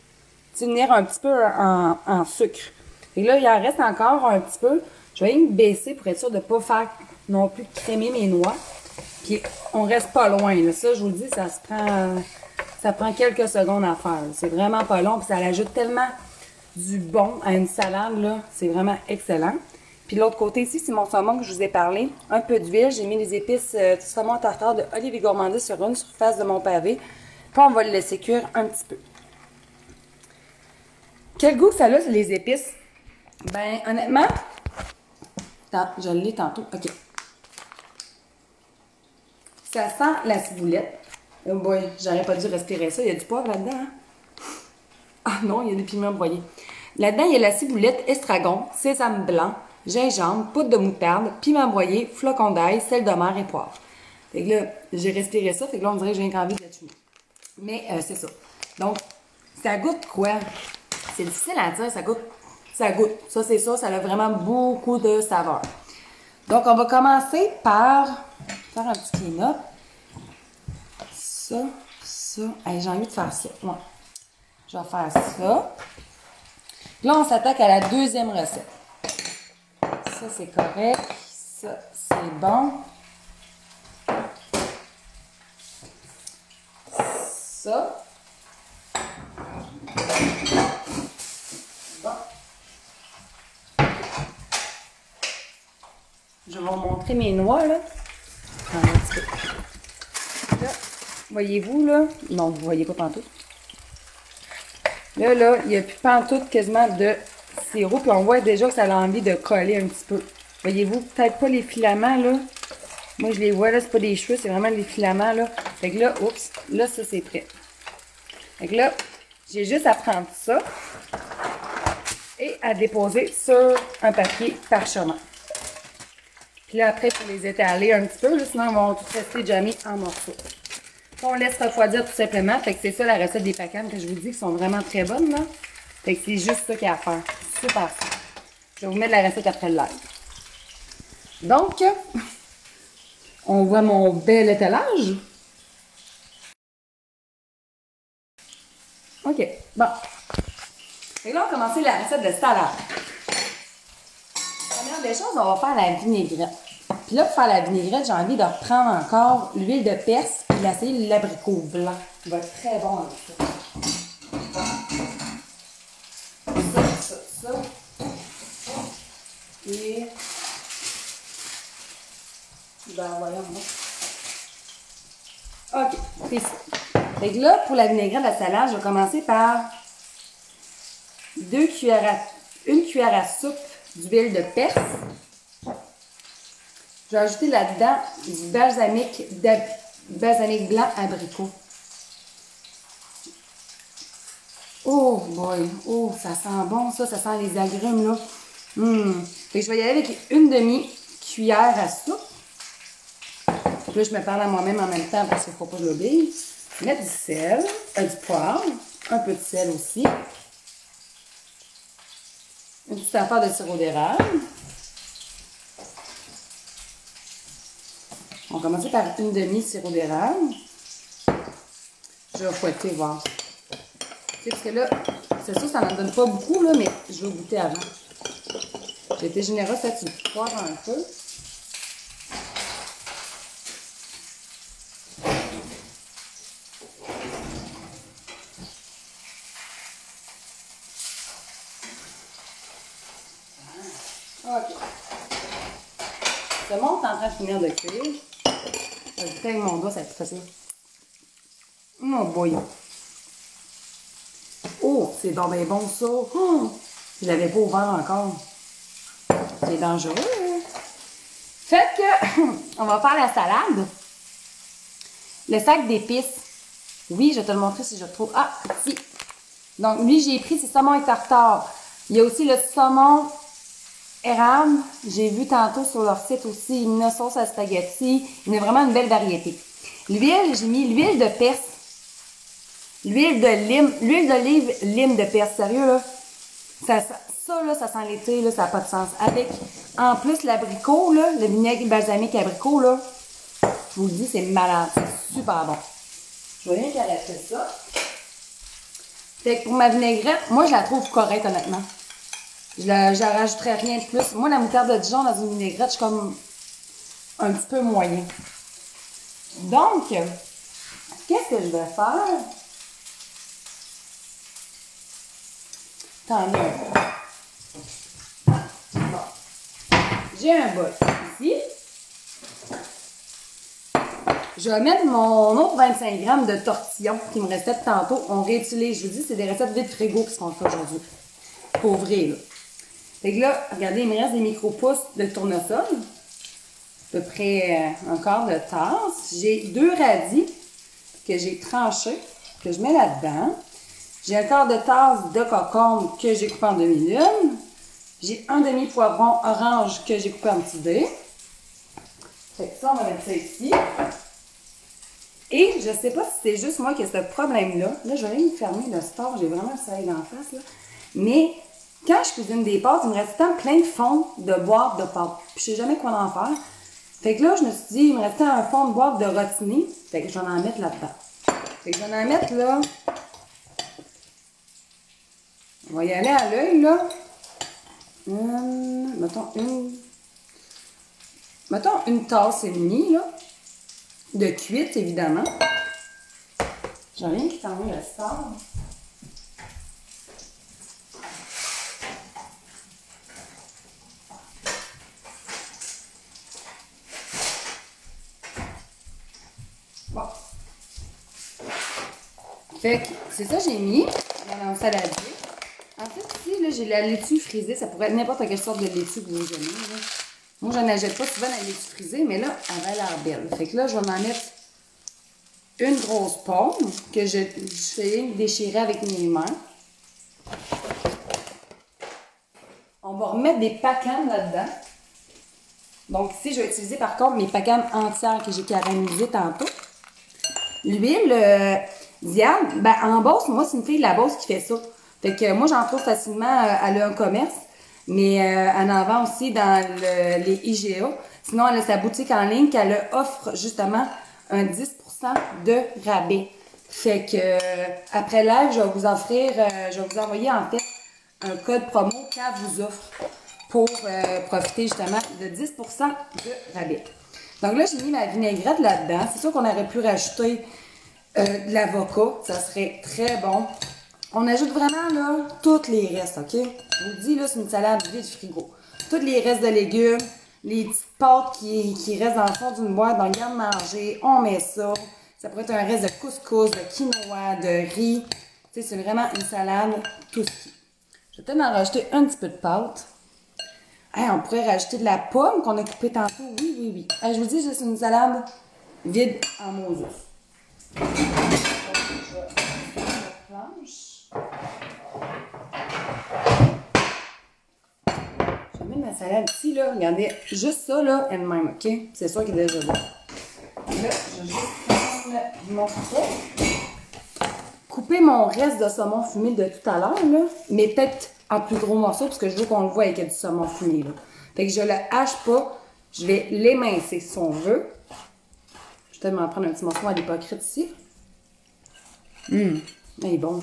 Venir un petit peu en sucre. Et là, il en reste encore un petit peu. Je vais me baisser pour être sûr de ne pas faire non plus crémer mes noix. Puis, on reste pas loin. Là. Ça, je vous le dis, ça prend quelques secondes à faire. C'est vraiment pas long. Puis, ça ajoute tellement du bon à une salade. Là. C'est vraiment excellent. Puis, l'autre côté ici, c'est mon saumon que je vous ai parlé. Un peu d'huile. J'ai mis les épices du saumon tartare de Olive et Gourmandise sur une surface de mon pavé. Puis, on va le laisser cuire un petit peu. Quel goût que ça a, les épices? Ben, honnêtement, je l'ai tantôt. OK. Ça sent la ciboulette. Oh boy, j'aurais pas dû respirer ça. Il y a du poivre là-dedans. Hein? Ah non, il y a des piments broyés. Là-dedans, il y a la ciboulette, estragon, sésame blanc, gingembre, poudre de moutarde, piment broyé, flocons d'ail, sel de mer et poivre. Fait que là, j'ai respiré ça. Fait que là, on dirait que j'ai envie de la tuer. Mais c'est ça. Donc, ça goûte quoi? C'est difficile à dire, ça goûte. Ça, c'est ça, ça a vraiment beaucoup de saveur. Donc, on va commencer par faire un petit clean-up. Ça. Hey, j'ai envie de faire ça. Ouais. Je vais faire ça. Là, on s'attaque à la deuxième recette. Ça, c'est correct. Ça, c'est bon. Ça. Je vais vous montrer mes noix, là. Un petit peu. Là, voyez-vous, là? Non, vous ne voyez pas pantoute. Là, il n'y a plus pantoute quasiment de sirop. Puis on voit déjà que ça a envie de coller un petit peu. Voyez-vous, peut-être pas les filaments, là. Moi, je les vois, là, c'est pas des cheveux, c'est vraiment les filaments, là. Fait que là, oups, là, ça, c'est prêt. Fait que là, j'ai juste à prendre ça et à déposer sur un papier parchemin. Puis là, après, il faut les étaler un petit peu, là, sinon ils vont tous rester jammés en morceaux. On laisse refroidir tout simplement. Fait que c'est ça la recette des pacanes que je vous dis, qui sont vraiment très bonnes, là. Fait que c'est juste ça qu'il y a à faire. Super simple. Je vais vous mettre la recette après le live. Donc, on voit mon bel étalage. OK, bon. Et là, on va commencer la recette de salade. Première des choses, on va faire la vinaigrette. Puis là, pour faire la vinaigrette, j'ai envie de reprendre encore l'huile de perse et d'essayer l'abricot blanc. Il va être très bon avec ça. Ça. Et... ben, voyons. OK, c'est ça. Fait que là, pour la vinaigrette de la salade, je vais commencer par une cuillère à soupe d'huile de perse. Je vais ajouter là-dedans du balsamique blanc abricot. Oh boy, oh, ça sent bon ça sent les agrumes là. Fait que je vais y aller avec une demi-cuillère à soupe. Puis là, je me parle à moi-même en même temps parce qu'il ne faut pas que je l'oublie. Mettre du sel, du poivre, un peu de sel aussi. Une petite affaire de sirop d'érable. On va commencer par une demi-sirop d'érable. Je vais fouetter, voir. Tu sais, parce que là, c'est sûr, ça n'en donne pas beaucoup, là, mais je vais goûter avant. J'ai été généreuse, ça, tu le poivres un peu. OK. Ce monde est en train de finir de cuire. Je vais goûter avec mon doigt, ça va être plus facile. Oh boy. Oh, c'est donc bien bon ça. Oh, je ne l'avais pas ouvert encore. C'est dangereux. Hein? Fait que, on va faire la salade. Le sac d'épices. Oui, je vais te le montrer si je trouve. Ah, ici. Donc, lui, j'ai pris, c'est saumon et tartare. Il y a aussi le saumon érable. J'ai vu tantôt sur leur site aussi une sauce à spaghetti. Il y a vraiment une belle variété. L'huile, j'ai mis l'huile de perse. L'huile de lime, l'huile d'olive, lime de perse, sérieux là, ça là, ça sent l'été, là, ça n'a pas de sens. Avec, en plus, l'abricot, là, le vinaigre balsamique abricot, là, je vous le dis, c'est malade, c'est super bon. Je vais bien arrêter ça. Fait que pour ma vinaigrette, moi, je la trouve correcte, honnêtement. Je rajouterais rien de plus. Moi, la moutarde de Dijon dans une vinaigrette, je suis comme un petit peu moyen. Donc, qu'est-ce que je vais faire? Tant mieux. Bon. J'ai un bol ici. Je vais mettre mon autre 25 grammes de tortillon qui me restait de tantôt. On réutilise. Je vous dis, c'est des recettes vide frigo qui sont faites aujourd'hui. Pour vrai, là. Fait que là, regardez, il me reste des micro-pousses de tournesol. À peu près un quart de tasse. J'ai 2 radis que j'ai tranchés, que je mets là-dedans. J'ai un quart de tasse de concombre que j'ai coupé en demi-lune. J'ai un demi-poivron orange que j'ai coupé en petits dés. Fait que ça, on va mettre ça ici. Et je ne sais pas si c'est juste moi qui ai ce problème-là. Là, je vais aller me fermer le store. J'ai vraiment le soleil en face, là. Mais quand je cuisine des pâtes, il me reste tant plein de fond de boîte de pâtes. Puis je ne sais jamais quoi en faire. Fait que là, je me suis dit, il me restait un fond de boîte de rotini. Fait que je vais en mettre là-dedans. Fait que je vais en mettre là. On va y aller à l'œil, là. Mettons une tasse et demie, là. De cuite, évidemment. J'ai rien qui t'en met le sable. Bon. Fait que c'est ça que j'ai mis dans mon saladier. En fait, ici, là, j'ai la laitue frisée. Ça pourrait être n'importe quelle sorte de laitue que vous aimez. Là. Moi, je n'en achète pas souvent la laitue frisée, mais là, elle a l'air belle. Fait que là, je vais en mettre une grosse pomme que je fais déchirer avec mes mains. On va remettre des pacanes là-dedans. Donc ici, je vais utiliser par contre mes pacanes entières que j'ai caramélisées tantôt. L'huile Diane, ben en Beauce, moi, c'est une fille de la Beauce qui fait ça. Fait que moi, j'en trouve facilement, elle a un commerce, mais elle en vend aussi dans les IGA. Sinon, elle a sa boutique en ligne qu'elle offre justement un 10% de rabais. Fait que après live, je vais vous offrir, je vais vous envoyer en fait un code promo qu'elle vous offre pour profiter justement de 10% de rabais. Donc là, j'ai mis ma vinaigrette là-dedans. C'est sûr qu'on aurait pu rajouter de l'avocat. Ça serait très bon. On ajoute vraiment là tous les restes, OK? Je vous dis, là, c'est une salade vide frigo. Tous les restes de légumes, les petites pâtes qui restent dans le fond d'une boîte, dans le garde-manger, on met ça. Ça pourrait être un reste de couscous, de quinoa, de riz. Tu sais, c'est vraiment une salade tout ski. Je vais peut-être en rajouter un petit peu de pâte. Hey, on pourrait rajouter de la pomme qu'on a coupée tantôt. Oui, oui, oui. Hey, je vous dis, c'est une salade vide en Moses. Donc, je vais mettre la planche. Je vais mettre ma salade ici, là. Regardez, juste ça, là, elle-même, OK? C'est sûr qu'il est déjà là. Là, je vais juste prendre mon couteau. Couper mon reste de saumon fumé de tout à l'heure, là, mais peut-être en plus gros morceaux, parce que je veux qu'on le voit avec du saumon fumé, là. Fait que je le hache pas, je vais l'émincer si on veut. Je vais peut-être m'en prendre un petit morceau à l'hypocrite ici. Il est bon.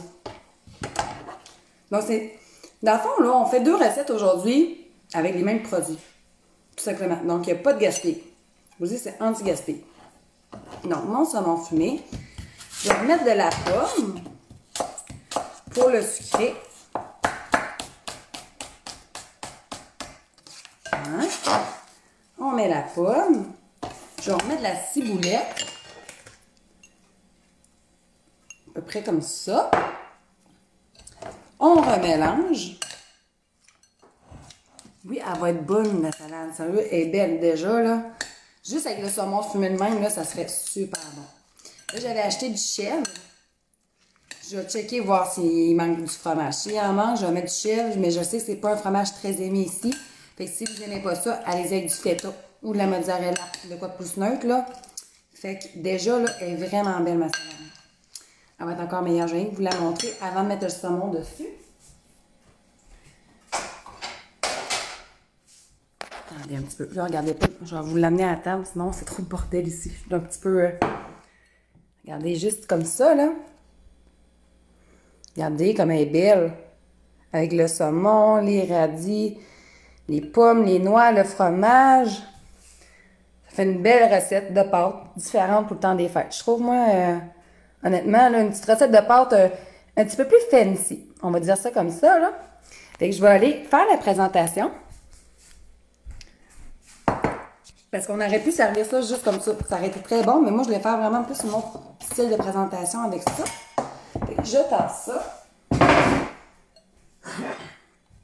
Donc, c'est... Dans le fond, là, on fait 2 recettes aujourd'hui avec les mêmes produits. Tout simplement. Donc, il n'y a pas de gaspillage. Je vous dis, c'est anti-gaspillage. Donc, mon saumon fumé. Je vais mettre de la pomme pour le sucrer. Hein? On met la pomme. Je vais remettre de la ciboulette. À peu près comme ça. On remélange. Oui, elle va être bonne, la salade. Sérieux, elle est belle déjà, là. Juste avec le saumon fumé de même, là, ça serait super bon. Là, j'avais acheté du chèvre. Je vais checker, voir s'il manque du fromage. S'il en manque, je vais mettre du chèvre, mais je sais que c'est pas un fromage très aimé ici. Fait que si vous n'aimez pas ça, allez-y avec du feta ou de la mozzarella, de quoi de plus neutre, là. Fait que déjà, là, elle est vraiment belle, ma salade. Elle va être encore meilleure. Je vais vous la montrer avant de mettre le saumon dessus. Attendez un petit peu. Là, regardez pas. Je vais vous l'amener à la table, sinon c'est trop de bordel ici. Je suis un petit peu... Regardez juste comme ça, là. Regardez comme elle est belle. Avec le saumon, les radis, les pommes, les noix, le fromage. Ça fait une belle recette de pâte, différente pour le temps des fêtes. Je trouve, moi, honnêtement, là, une petite recette de pâte un petit peu plus fancy. On va dire ça comme ça, là. Fait que je vais aller faire la présentation. Parce qu'on aurait pu servir ça juste comme ça. Ça aurait été très bon, mais moi, je voulais faire vraiment plus un autre style de présentation avec ça. Fait que je tasse ça.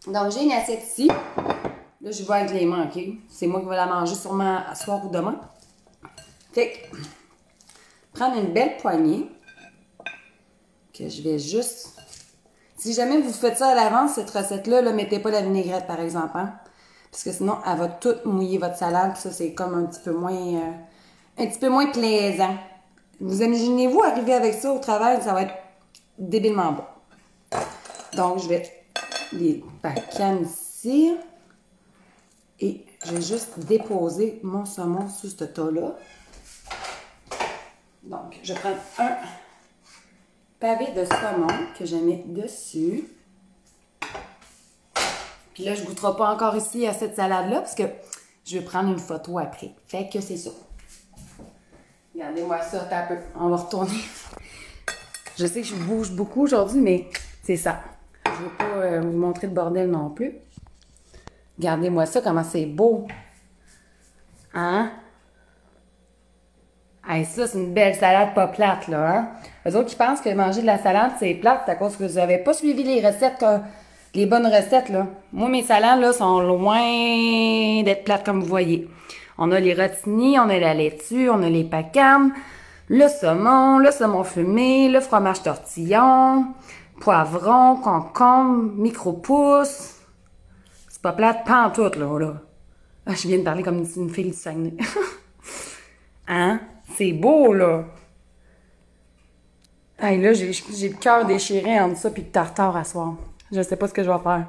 Donc, j'ai une assiette ici. Là, je vais avec les mains, OK? C'est moi qui vais la manger sûrement à soir ou demain. Fait que, prendre une belle poignée. Que je vais juste... Si jamais vous faites ça à l'avance, cette recette-là, là, mettez pas la vinaigrette, par exemple, hein? Parce que sinon, elle va toute mouiller votre salade. Ça, c'est comme un petit peu moins plaisant. Vous imaginez-vous arriver avec ça au travail, ça va être débilement bon. Donc, je vais les cannes ici. Et je vais juste déposer mon saumon sur ce tas-là. Donc, je prends un pavé de saumon que je mets dessus. Puis là, je ne goûterai pas encore ici à cette salade-là parce que je vais prendre une photo après. Fait que c'est ça. Regardez-moi ça, un peu. On va retourner. Je sais que je bouge beaucoup aujourd'hui, mais c'est ça. Je ne veux pas vous montrer le bordel non plus. Regardez-moi ça, comment c'est beau. Hein? Hey, ça, c'est une belle salade pas plate, là, hein? Eux autres qui pensent que manger de la salade, c'est plate à cause que vous n'avez pas suivi les recettes, les bonnes recettes, là. Moi, mes salades, là, sont loin d'être plates, comme vous voyez. On a les rotini, on a la laitue, on a les pacanes, le saumon fumé, le fromage tortillon, poivron, concombre, micro-pouce. C'est pas plate, pas en tout, là. Ah, je viens de parler comme une fille du Saguenay. Hein? C'est beau, là. Hey, là, j'ai le cœur déchiré entre ça et le tartare à soir. Je sais pas ce que je vais faire.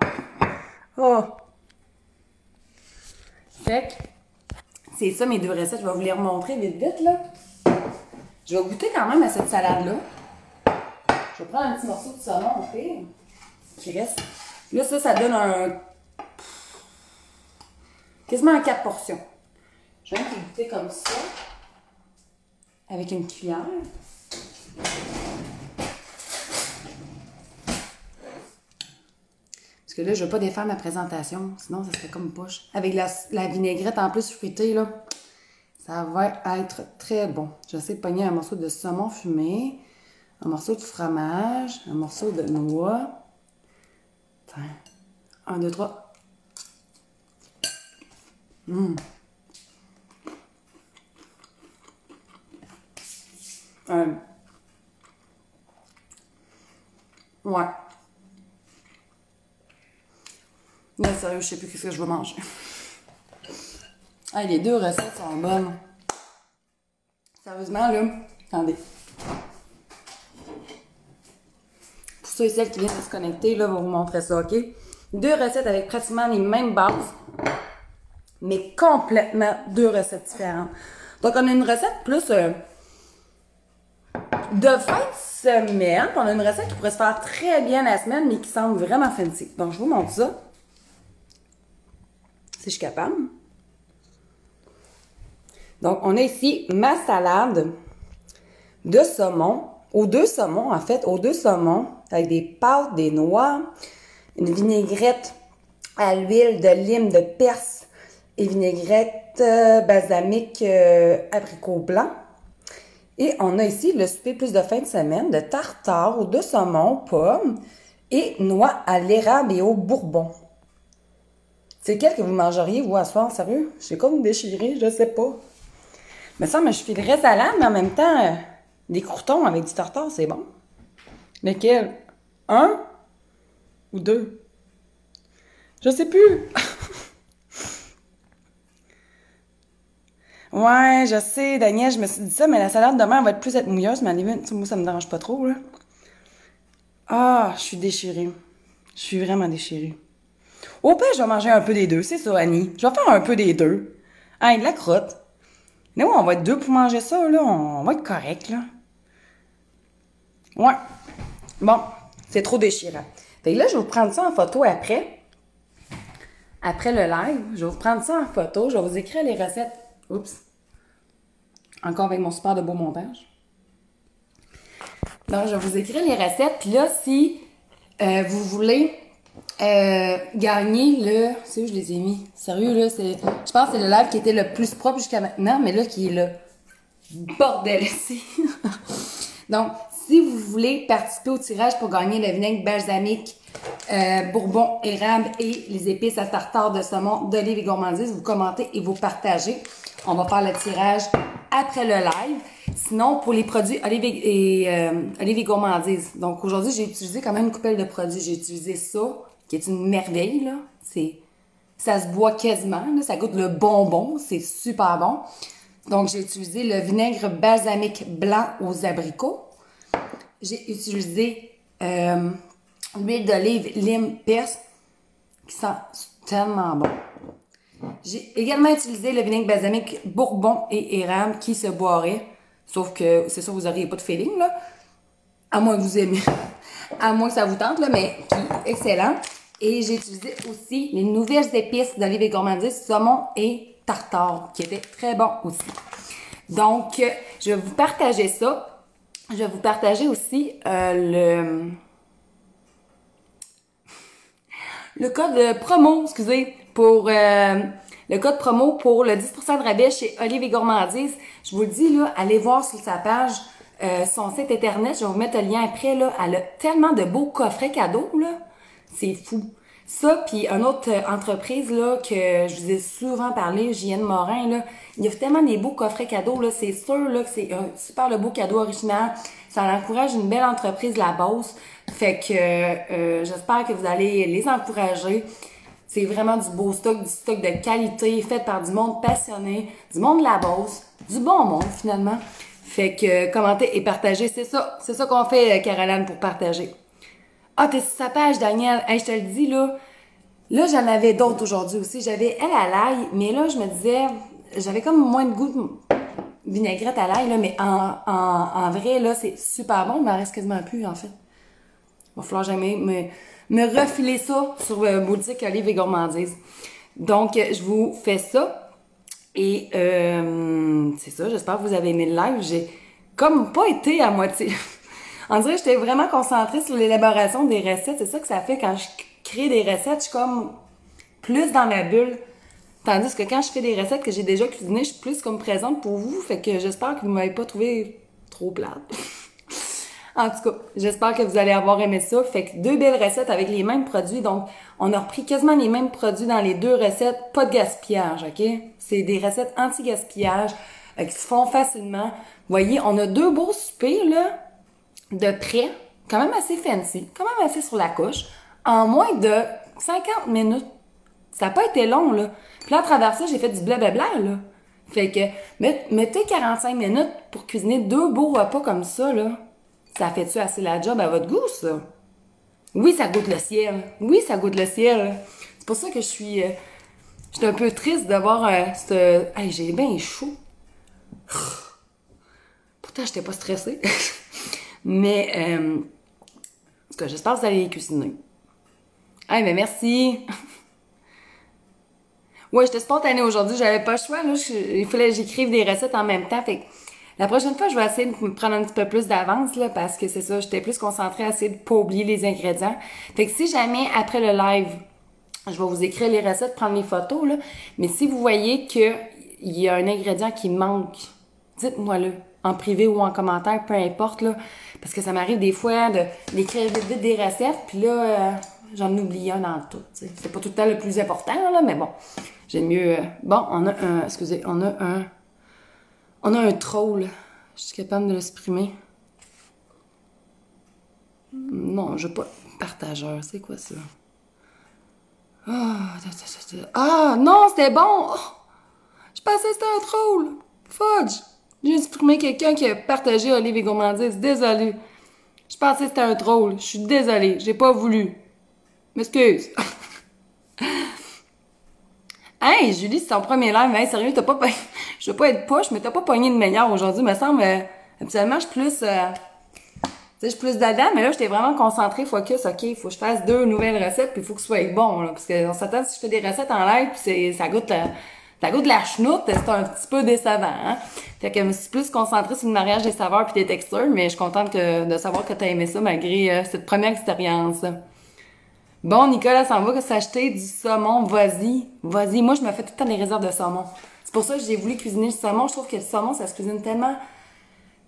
Oh! Fait que, c'est ça mes 2 recettes. Je vais vous les remontrer vite, vite, là. Je vais goûter quand même à cette salade-là. Je vais prendre un petit morceau de saumon, au pire, qui reste. Là, ça donne quasiment 4 portions. Je vais les goûter comme ça. Avec une cuillère. Parce que là, je ne veux pas défaire ma présentation, sinon ça serait comme poche. Avec la vinaigrette en plus fruitée, là, ça va être très bon. J'essaie de pogner un morceau de saumon fumé, un morceau de fromage, un morceau de noix. Enfin, 1, 2, 3. Hum. Ouais. Là, sérieux, je sais plus ce que je veux manger. Ah, les deux recettes sont bonnes. Sérieusement, là, attendez. Pour ceux et celles qui viennent de se connecter, là, on va vous montrer ça, OK? Deux recettes avec pratiquement les mêmes bases, mais complètement deux recettes différentes. Donc, on a une recette plus de fin de semaine. On a une recette qui pourrait se faire très bien la semaine, mais qui semble vraiment fancy. Donc, je vous montre ça. Si je suis capable. Donc, on a ici ma salade de saumon, aux deux saumons, en fait, aux deux saumons, avec des pâtes, des noix, une vinaigrette à l'huile de lime, de perse et vinaigrette balsamique abricot blanc. Et on a ici le souper plus de fin de semaine de tartare aux deux saumons, pommes et noix à l'érable et au bourbon. C'est lequel que vous mangeriez, vous, à soir, sérieux? J'ai comme déchiré, je sais pas. Mais ça, je filerais salade, mais en même temps, des croûtons avec du tartare, c'est bon. Lequel? Un ou deux? Je sais plus. Ouais, je sais, Daniel, je me suis dit ça, mais la salade demain, elle va être mouilleuse, mais à la limite, moi, ça me dérange pas trop, là. Ah, je suis déchirée. Je suis vraiment déchirée. Au pire, je vais manger un peu des deux, c'est ça, Annie. Je vais faire un peu des deux. Hein, de la crotte. Mais ouais, on va être deux pour manger ça, là. On va être correct, là. Ouais. Bon, c'est trop déchirant. Fait que là, je vais vous prendre ça en photo après. Après le live, je vais vous prendre ça en photo. Je vais vous écrire les recettes. Oups. Encore avec mon super de beau montage. Donc, je vais vous écrire les recettes. Puis là, si vous voulez gagner le... C'est où je les ai mis? Sérieux, là, c'est... Je pense que c'est le live qui était le plus propre jusqu'à maintenant, mais là, qui est le bordel ici. Donc, si vous voulez participer au tirage pour gagner le vinaigre balsamique, bourbon, érable et les épices à tartare de saumon d'Olive et Gourmandise, vous commentez et vous partagez. On va faire le tirage après le live. Sinon, pour les produits Olive et Gourmandise. Donc, aujourd'hui, j'ai utilisé quand même une coupelle de produits. J'ai utilisé ça, qui est une merveille, là. Ça se boit quasiment, là. Ça goûte le bonbon. C'est super bon. Donc, j'ai utilisé le vinaigre balsamique blanc aux abricots. J'ai utilisé l'huile d'olive, lime, perse, qui sent tellement bon. J'ai également utilisé le vinaigre balsamique bourbon et érable qui se boirait. Sauf que, c'est sûr, vous n'auriez pas de feeling, là. À moins que vous aimez. À moins que ça vous tente, là, mais qui est excellent. Et j'ai utilisé aussi les nouvelles épices d'Olive et Gourmandise, saumon et tartare, qui étaient très bons aussi. Donc, je vais vous partager ça. Je vais vous partager aussi le code promo, excusez, pour le code promo pour le 10% de rabais chez Olive et Gourmandise. Je vous le dis, là, allez voir sur sa page son site internet. Je vais vous mettre le lien après, là. Elle a tellement de beaux coffrets cadeaux, là. C'est fou. Ça, puis une autre entreprise, là, que je vous ai souvent parlé, JN Morin, là. Il y a tellement des beaux coffrets cadeaux, là. C'est sûr, là, que c'est un super le beau cadeau original. Ça encourage une belle entreprise, la Beauce. Fait que j'espère que vous allez les encourager. C'est vraiment du beau stock, du stock de qualité, fait par du monde passionné, du monde de la Beauce, du bon monde, finalement. Fait que commentez et partagez, c'est ça qu'on fait, Caroline, pour partager. Ah, t'es sur sa page, Daniel. Hey, je te le dis, là. Là, j'en avais d'autres aujourd'hui aussi. J'avais elle à l'ail, mais là, je me disais, j'avais comme moins de goût de vinaigrette à l'ail, là, mais en vrai, là, c'est super bon. Il m'en reste quasiment plus, en fait. Il va falloir jamais me refiler ça sur boutique Olive et Gourmandise. Donc, je vous fais ça. Et c'est ça, j'espère que vous avez aimé le live. J'ai comme pas été à moitié. On dirait que j'étais vraiment concentrée sur l'élaboration des recettes. C'est ça que ça fait quand je crée des recettes. Je suis comme plus dans ma bulle. Tandis que quand je fais des recettes que j'ai déjà cuisinées, je suis plus comme présente pour vous. Fait que j'espère que vous m'avez pas trouvé trop plate. En tout cas, j'espère que vous allez avoir aimé ça. Fait que 2 belles recettes avec les mêmes produits. Donc, on a repris quasiment les mêmes produits dans les 2 recettes. Pas de gaspillage, OK? C'est des recettes anti-gaspillage qui se font facilement. Vous voyez, on a 2 beaux soupers, là, de près. Quand même assez fancy. Quand même assez sur la couche. En moins de 50 minutes. Ça n'a pas été long, là. Puis là, à travers ça, j'ai fait du blablabla, là. Fait que, mettez 45 minutes pour cuisiner 2 beaux repas comme ça, là. Ça fait-tu assez la job à votre goût, ça? Oui, ça goûte le ciel. Oui, ça goûte le ciel. C'est pour ça que je suis un peu triste de voir ce... Hey, j'ai bien chaud. Pourtant, j'étais pas stressée. Mais, en tout cas, j'espère que vous allez les cuisiner. Hey, mais merci! Ouais, j'étais spontanée aujourd'hui, j'avais pas le choix, là. Il fallait que j'écrive des recettes en même temps, fait que la prochaine fois, je vais essayer de me prendre un petit peu plus d'avance, là, parce que c'est ça, j'étais plus concentrée à essayer de pas oublier les ingrédients. Fait que si jamais, après le live, je vais vous écrire les recettes, prendre les photos, là, mais si vous voyez que il y a un ingrédient qui manque, dites-moi-le, en privé ou en commentaire, peu importe, là, parce que ça m'arrive des fois d'écrire vite des recettes, puis là, j'en oublie un dans le tout, t'sais. C'est pas tout le temps le plus important, là, mais bon, j'aime mieux... Bon, on a un troll. Je suis capable de l'exprimer. Non, je veux pas... Partageur, c'est quoi ça? Ah, non, c'était bon! Oh, je pensais que c'était un troll! Fudge! J'ai exprimé quelqu'un qui a partagé Olive et Gourmandise. Désolée. Je pensais que c'était un troll. Je suis désolée. J'ai pas voulu. M'excuse. Hey, Julie, c'est ton premier live. Hey, sérieux, t'as pas... Je veux pas être poche, mais t'as pas pogné de meilleur aujourd'hui. Me semble... Habituellement, je suis plus... tu sais, je suis plus dedans, mais là, j'étais vraiment concentrée, focus. OK, il faut que je fasse 2 nouvelles recettes, puis il faut que ce soit bon, là. Parce qu'on s'attend, si je fais des recettes en live, puis ça goûte la chenoute, c'est un petit peu décevant, hein. Fait que je me suis plus concentrée sur le mariage des saveurs puis des textures, mais je suis contente de savoir que t'as aimé ça malgré cette première expérience. Bon, Nicolas s'en va s'acheter du saumon. Vas-y. Moi, je me fais tout le temps des réserves de saumon. C'est pour ça que j'ai voulu cuisiner le saumon. Je trouve que le saumon, ça se cuisine tellement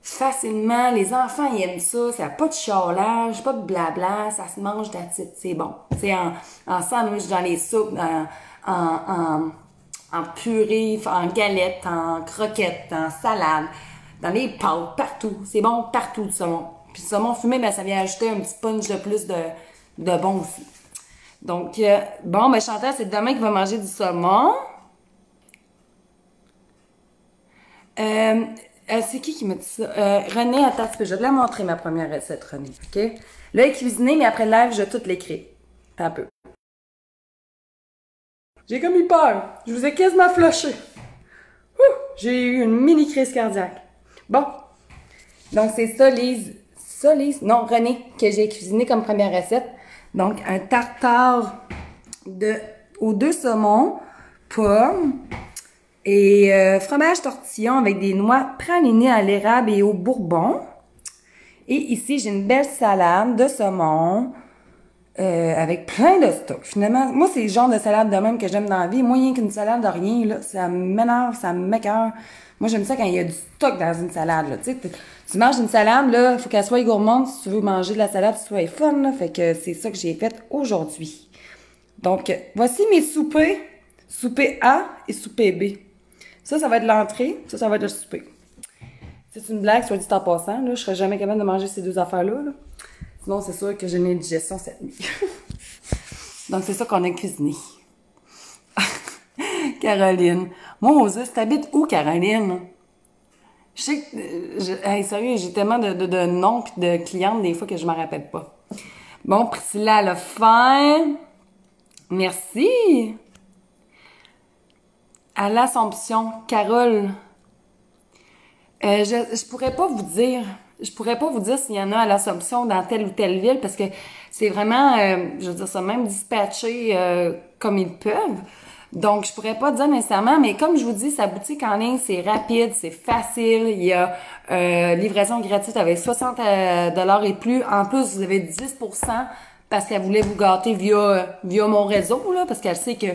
facilement. Les enfants, ils aiment ça. Ça n'a pas de chiolage, pas de blabla. Ça se mange d'attitude. C'est bon. C'est en sandwich, dans les soupes, en purée, en galette, en croquette, en salade, dans les pâtes, partout. C'est bon partout, le saumon. Puis le saumon fumé, ben, ça vient ajouter un petit punch de plus de bon aussi. Donc, bon, ben Chantal, c'est demain qu'il va manger du saumon. C'est qui m'a dit ça? René, attends, je vais te la montrer, ma première recette, René, OK? Là, elle est cuisinée, mais après le live, je vais tout l'écrire. Attends un peu. J'ai comme eu peur. Je vous ai quasiment flushé. J'ai eu une mini crise cardiaque. Bon. Donc, c'est ça, Lise. Non, René, que j'ai cuisiné comme première recette. Donc, un tartare aux 2 saumons, pommes et fromage tortillon avec des noix pralinées à l'érable et au bourbon. Et ici, j'ai une belle salade de saumon avec plein de stock. Finalement, moi, c'est le genre de salade de même que j'aime dans la vie. Moi, rien qu'une salade de rien, là, ça m'énerve, ça m'écoeure. Moi, j'aime ça quand il y a du stock dans une salade, là. Tu sais, tu manges une salade, là, faut qu'elle soit gourmande si tu veux manger de la salade, si tu veux être fun, là. Fait que c'est ça que j'ai fait aujourd'hui. Donc, voici mes soupers. Souper A et souper B. Ça va être l'entrée. Ça va être le souper. C'est une blague, soit dit en passant, là. Je serais jamais capable de manger ces 2 affaires-là, là. Sinon, c'est sûr que j'ai une indigestion cette nuit. Donc, c'est ça qu'on a cuisiné. Caroline. Moi, Moses, t'habites où, Caroline? Je sais que... hey, sérieux, j'ai tellement de noms pis de clientes des fois que je m'en rappelle pas. Bon, Priscilla a faim. Merci. À l'Assomption, Carole. Je pourrais pas vous dire. Je pourrais pas vous dire s'il y en a à l'Assomption dans telle ou telle ville parce que c'est vraiment, je veux dire ça, même dispatché comme ils peuvent. Donc, je pourrais pas dire nécessairement, mais comme je vous dis, sa boutique en ligne, c'est rapide, c'est facile. Il y a livraison gratuite avec 60 $ et plus. En plus, vous avez 10% parce qu'elle voulait vous gâter via mon réseau, là, parce qu'elle sait que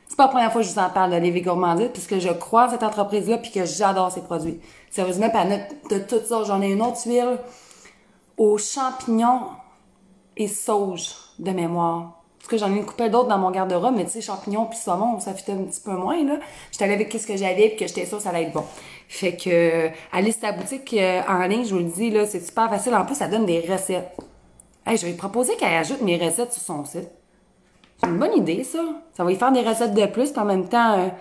c'est pas la première fois que je vous en parle de Olive et Gourmandise, puisque je crois à cette entreprise-là puis que j'adore ses produits. Sérieusement, puis de tout ça, j'en ai une autre huile. aux champignons et sauge de mémoire. Parce que j'en ai une couple d'autres dans mon garde-robe, mais tu sais, champignons puis saumon, ça fitait un petit peu moins, là. J'étais allée avec qu'est-ce que j'avais puis que j'étais sûre que ça allait être bon. Fait que, allez sur ta boutique en ligne, je vous le dis, là, c'est super facile. En plus, ça donne des recettes. Hey, je vais lui proposer qu'elle ajoute mes recettes sur son site. C'est une bonne idée, ça. Ça va lui faire des recettes de plus, puis en même temps,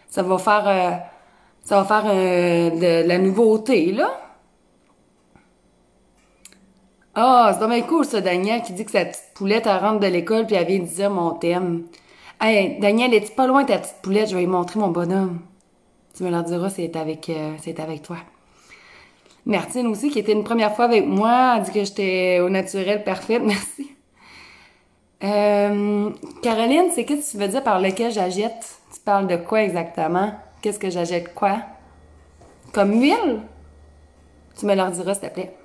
ça va faire de la nouveauté, là. Ah, c'est dommage cool, ça, Daniel, qui dit que sa petite poulette, elle rentre de l'école puis elle vient de dire mon thème. Hey, Daniel, es-tu pas loin ta petite poulette? Je vais lui montrer mon bonhomme. Tu me leur diras, c'est avec toi. Martine aussi, qui était une première fois avec moi, a dit que j'étais au naturel parfaite. Merci. Caroline, c'est qu'est-ce que tu veux dire par lequel j'achète? Tu parles de quoi exactement? Qu'est-ce que j'achète quoi? Comme huile? Tu me leur diras, s'il te plaît.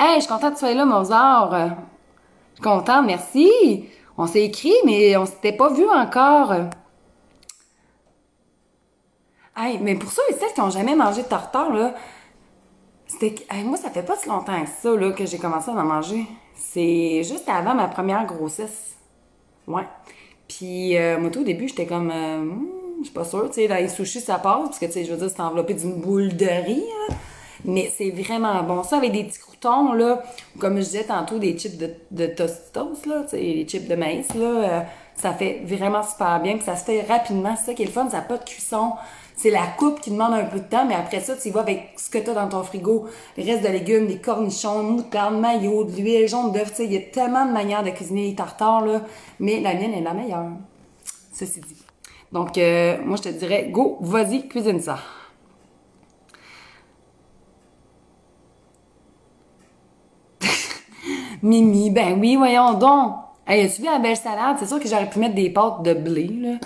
Hey, je suis contente que tu sois là, Mozart. Je suis contente, merci. On s'est écrit, mais on s'était pas vu encore. Hey, mais pour ceux et celles qui n'ont jamais mangé de tartare, là, hey, moi, ça fait pas si longtemps que ça, là, que j'ai commencé à en manger. C'est juste avant ma première grossesse. Ouais. Puis, moi, tout au début, j'étais comme, je suis pas sûre, tu sais, dans les sushis, ça passe, parce que, tu sais, je veux dire, c'est enveloppé d'une boule de riz, là. Mais c'est vraiment bon. Ça, avec des petits croutons, là, comme je disais tantôt, des chips de Tostitos, là, tu sais, les chips de maïs, là, ça fait vraiment super bien, puis ça se fait rapidement. C'est ça qui est le fun, ça n'a pas de cuisson. C'est la coupe qui demande un peu de temps, mais après ça, tu y vas avec ce que tu as dans ton frigo. Le reste de légumes, des cornichons, moutarde, mayo, de l'huile, jaune d'œuf, tu sais, il y a tellement de manières de cuisiner les tartares, là, mais la mienne est la meilleure. Ceci dit. Donc, moi, je te dirais, go, vas-y, cuisine ça. Mimi, ben oui, voyons donc. Hey, as-tu vu la belle salade? C'est sûr que j'aurais pu mettre des pâtes de blé, là.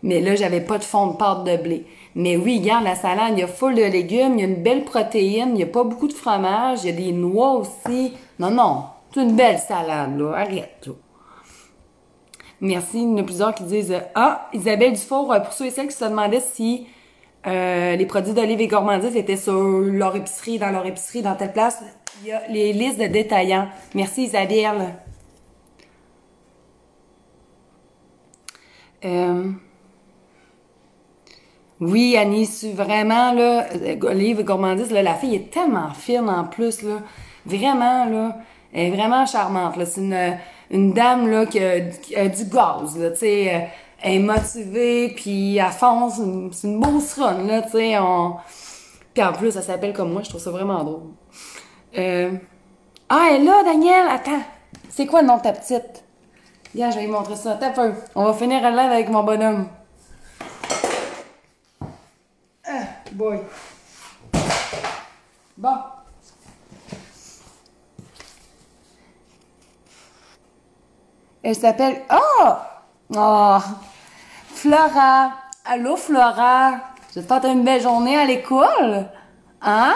Mais là, j'avais pas de fond de pâte de blé. Mais oui, regarde, la salade, il y a full de légumes, il y a une belle protéine, il y a pas beaucoup de fromage, il y a des noix aussi. Non, non, c'est une belle salade, là. Arrête, là. Merci. Il y en a plusieurs qui disent ah, Isabelle Dufour, pour ceux et celles qui se demandaient si les produits d'Olive et Gourmandise étaient sur leur épicerie, dans telle place, il y a les listes de détaillants. Merci Isabelle. Oui, Annie, vraiment, là, Olive et Gourmandise, là, la fille est tellement fine en plus, là. Vraiment, là. Elle est vraiment charmante, là. C'est une dame, là, qui a du gaz, là, tu sais. Elle est motivée, puis elle fonce. C'est une grosse run, là, tu sais. Puis en plus, elle s'appelle comme moi, je trouve ça vraiment drôle. Ah, elle est là, Daniel! Attends! C'est quoi le nom de ta petite? Regarde, je vais lui montrer ça. Attends un peu. On va finir à live avec mon bonhomme. Ah, boy. Bon. Elle s'appelle... Oh! Flora! Allô, Flora! J'espère que t'as une belle journée à l'école. Hein?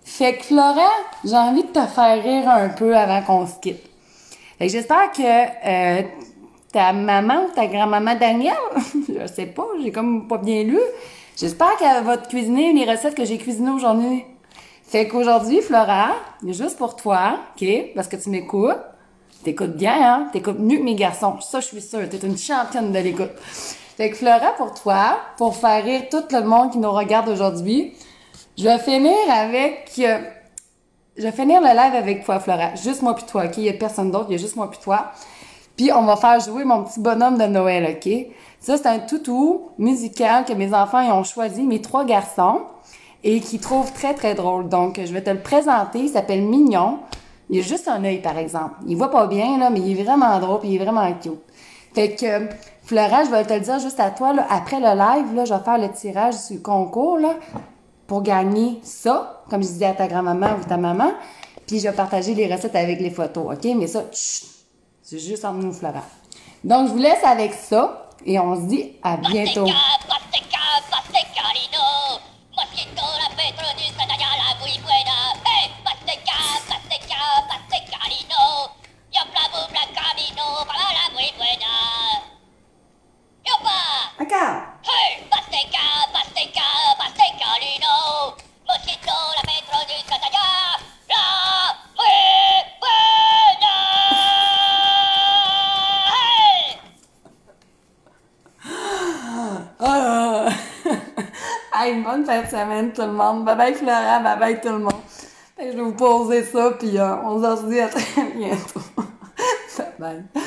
Fait que, Flora, j'ai envie de te faire rire un peu avant qu'on se quitte. Fait que j'espère que ta maman ou ta grand-maman Danielle, je sais pas, j'ai comme pas bien lu, j'espère qu'elle va te cuisiner les recettes que j'ai cuisinées aujourd'hui. Fait qu'aujourd'hui, Flora, juste pour toi, OK, parce que tu m'écoutes, t'écoutes bien, hein? T'écoutes mieux que mes garçons. Ça, je suis sûre. T'es une championne de l'écoute. Fait que Flora, pour toi, pour faire rire tout le monde qui nous regarde aujourd'hui, je vais finir le live avec toi, Flora. Juste moi puis toi, OK? Il y a personne d'autre, il y a juste moi puis toi. Puis on va faire jouer mon petit bonhomme de Noël, OK? Ça, c'est un toutou musical que mes enfants ils ont choisi, mes 3 garçons, et qui trouvent très, très drôle. Donc, je vais te le présenter. Il s'appelle Mignon. Il a juste un œil, par exemple. Il voit pas bien, là, mais il est vraiment drôle et il est vraiment cute. Fait que, Flora, je vais te le dire juste à toi, là, après le live, là, je vais faire le tirage du concours, là, pour gagner ça, comme je disais à ta grand-maman ou ta maman. Puis, je vais partager les recettes avec les photos, OK? Mais ça, chut, c'est juste entre nous, Flora. Donc, je vous laisse avec ça et on se dit à bientôt. Acá. Hey, Pasteca, Pasteca, Pastecalino, Mosquito, la Petro, du Cataya, la, Hey, bonne fin de semaine, tout le monde. Bye bye Florent, bye bye tout le monde. Fait que je vais vous poser ça, puis on se dit à très bientôt. Bye bye.